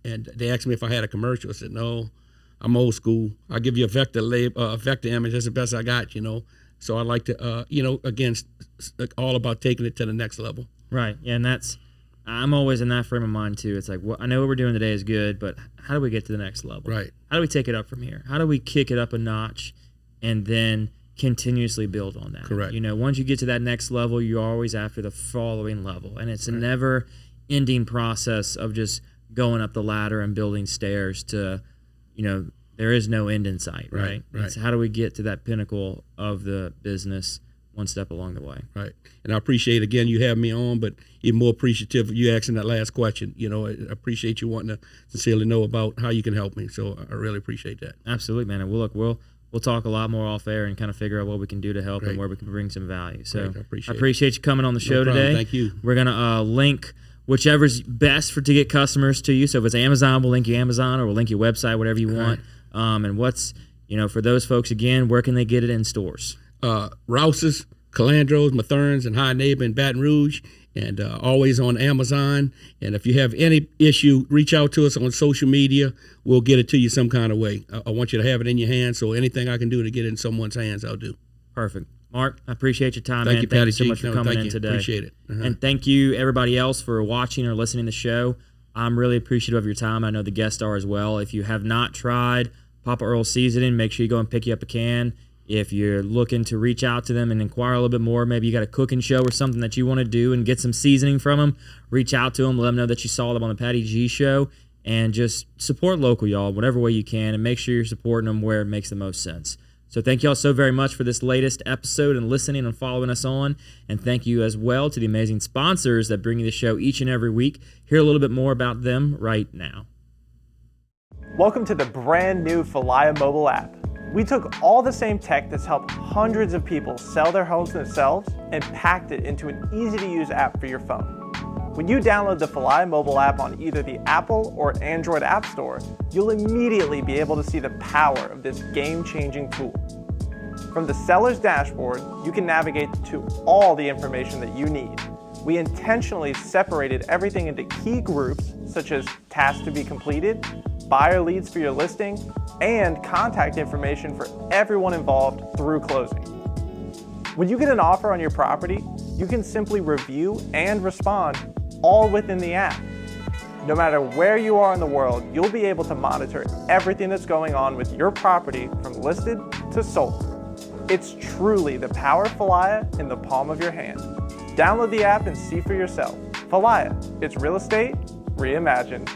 and they asked me if I had a commercial. I said, no, I'm old school. I'll give you a vector image. That's the best I got, So I like to, again, all about taking it to the next level. Right. Yeah, and I'm always in that frame of mind too. It's like, I know what we're doing today is good, but how do we get to the next level? Right. How do we take it up from here? How do we kick it up a notch and then continuously build on that? Correct. Once you get to that next level, you're always after the following level. And it's a never-ending process of just going up the ladder and building stairs to, there is no end in sight, right? It's how do we get to that pinnacle of the business one step along the way? Right. And I appreciate, again, you having me on, but even more appreciative of you asking that last question. I appreciate you wanting to sincerely know about how you can help me. So I really appreciate that. Absolutely, man. And we'll talk a lot more off air and kind of figure out what we can do to help and where we can bring some value. So I appreciate you coming on the show today. Thank you. We're going to link whichever's best to get customers to you. So if it's Amazon, we'll link you Amazon, or we'll link your website, whatever you want. And what's, for those folks, again, where can they get it in stores? Rouse's, Calandros, Mathern's, and High Neighbor in Baton Rouge, and always on Amazon. And if you have any issue, reach out to us on social media. We'll get it to you some kind of way. I want you to have it in your hands, so anything I can do to get it in someone's hands, I'll do. Perfect. Mark, I appreciate your time, man. Thank you so much for coming in today. Appreciate it. And thank you, everybody else, for watching or listening to the show. I'm really appreciative of your time. I know the guests are as well. If you have not tried Papa Earl's seasoning, make sure you go and pick you up a can. If you're looking to reach out to them and inquire a little bit more, maybe you got a cooking show or something that you want to do and get some seasoning from them, reach out to them, let them know that you saw them on the Patty G Show, and just support local, y'all, whatever way you can, and make sure you're supporting them where it makes the most sense. So thank you all so very much for this latest episode and listening and following us on. And thank you as well to the amazing sponsors that bring you the show each and every week. Hear a little bit more about them right now. Welcome to the brand new Falaya mobile app. We took all the same tech that's helped hundreds of people sell their homes themselves and packed it into an easy-to-use app for your phone. When you download the Falaya mobile app on either the Apple or Android App Store, you'll immediately be able to see the power of this game-changing tool. From the seller's dashboard, you can navigate to all the information that you need. We intentionally separated everything into key groups, such as tasks to be completed, buyer leads for your listing, and contact information for everyone involved through closing. When you get an offer on your property, you can simply review and respond all within the app. No matter where you are in the world, you'll be able to monitor everything that's going on with your property from listed to sold. It's truly the power of Falaya in the palm of your hand. Download the app and see for yourself. Falaya, it's real estate reimagined.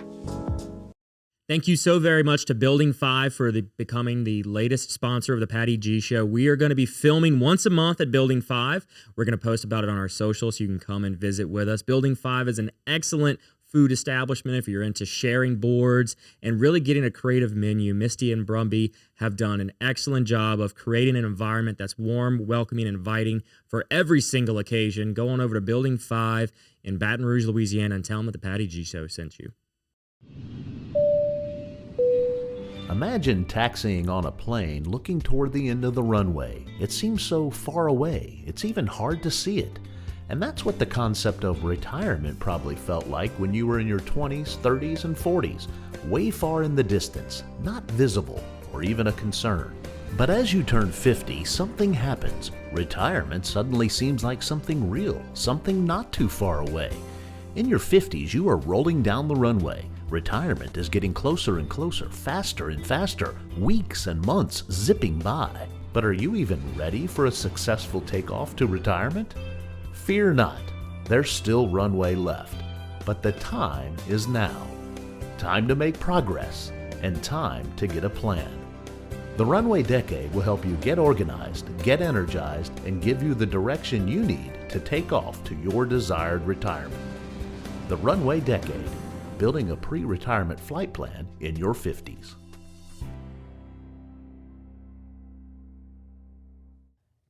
Thank you so very much to Building 5 for becoming the latest sponsor of the Patty G Show. We are going to be filming once a month at Building 5. We're going to post about it on our social so you can come and visit with us. Building 5 is an excellent food establishment if you're into sharing boards and really getting a creative menu. Misty and Brumby have done an excellent job of creating an environment that's warm, welcoming, and inviting for every single occasion. Go on over to Building 5 in Baton Rouge, Louisiana, and tell them that the Patty G Show sent you. Imagine taxiing on a plane looking toward the end of the runway. It seems so far away, it's even hard to see it. And that's what the concept of retirement probably felt like when you were in your 20s, 30s, and 40s, way far in the distance, not visible or even a concern. But as you turn 50, something happens. Retirement suddenly seems like something real, something not too far away. In your 50s, you are rolling down the runway. Retirement is getting closer and closer, faster and faster, weeks and months zipping by. But are you even ready for a successful takeoff to retirement? Fear not, there's still runway left. But the time is now. Time to make progress and time to get a plan. The Runway Decade will help you get organized, get energized, and give you the direction you need to take off to your desired retirement. The Runway Decade, building a pre-retirement flight plan in your 50s.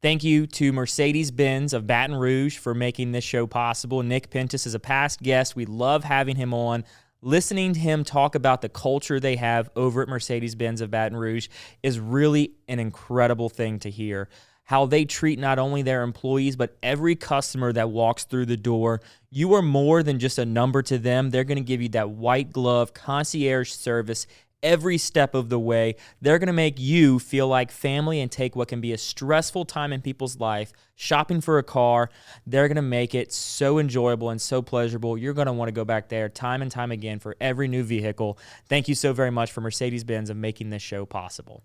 Thank you to Mercedes-Benz of Baton Rouge for making this show possible. Nick Pentis is a past guest. We love having him on. Listening to him talk about the culture they have over at Mercedes-Benz of Baton Rouge is really an incredible thing to hear. How they treat not only their employees, but every customer that walks through the door. You are more than just a number to them. They're going to give you that white glove concierge service every step of the way. They're going to make you feel like family and take what can be a stressful time in people's life, shopping for a car. They're going to make it so enjoyable and so pleasurable. You're going to want to go back there time and time again for every new vehicle. Thank you so very much for Mercedes-Benz of making this show possible.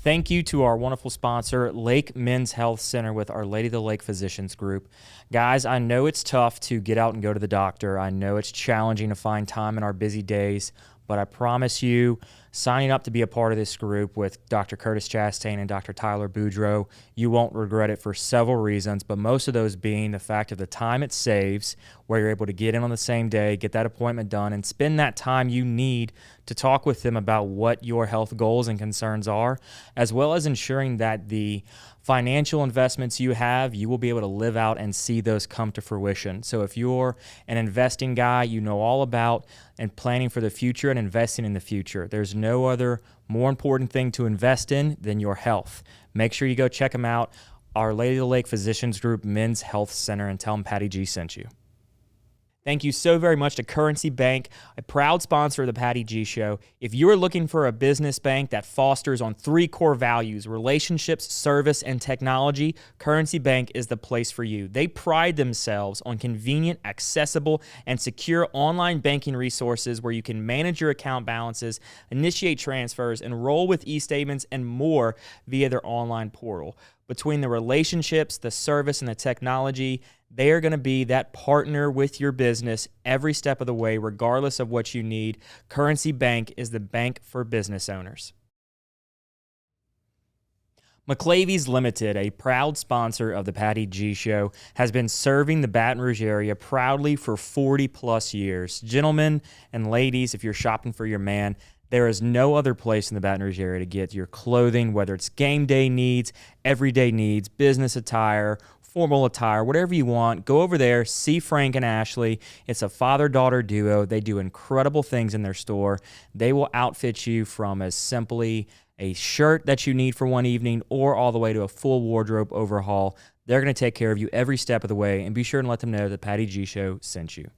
Thank you to our wonderful sponsor, Lake Men's Health Center with Our Lady of the Lake Physicians Group. Guys, I know it's tough to get out and go to the doctor. I know it's challenging to find time in our busy days, but I promise you, signing up to be a part of this group with Dr. Curtis Chastain and Dr. Tyler Boudreau, you won't regret it for several reasons, but most of those being the fact of the time it saves, where you're able to get in on the same day, get that appointment done, and spend that time you need to talk with them about what your health goals and concerns are, as well as ensuring that the financial investments you have, you will be able to live out and see those come to fruition. So if you're an investing guy, you know all about and planning for the future and investing in the future. There's no other more important thing to invest in than your health. Make sure you go check them out, Our Lady of the Lake Physicians Group Men's Health Center, and tell them Patty G sent you. Thank you so very much to Currency Bank, a proud sponsor of the Patty G Show. If you're looking for a business bank that fosters on three core values, relationships, service, and technology, Currency Bank is the place for you. They pride themselves on convenient, accessible, and secure online banking resources where you can manage your account balances, initiate transfers, enroll with e-statements, and more via their online portal. Between the relationships, the service, and the technology, they are going to be that partner with your business every step of the way, regardless of what you need. Currency Bank is the bank for business owners. McLavy's Ltd, a proud sponsor of the Patty G Show, has been serving the Baton Rouge area proudly for 40-plus years. Gentlemen and ladies, if you're shopping for your man, there is no other place in the Baton Rouge area to get your clothing, whether it's game day needs, everyday needs, business attire, formal attire, whatever you want. Go over there, see Frank and Ashley. It's a father-daughter duo. They do incredible things in their store. They will outfit you from as simply a shirt that you need for one evening or all the way to a full wardrobe overhaul. They're going to take care of you every step of the way, and be sure and let them know that Patty G Show sent you.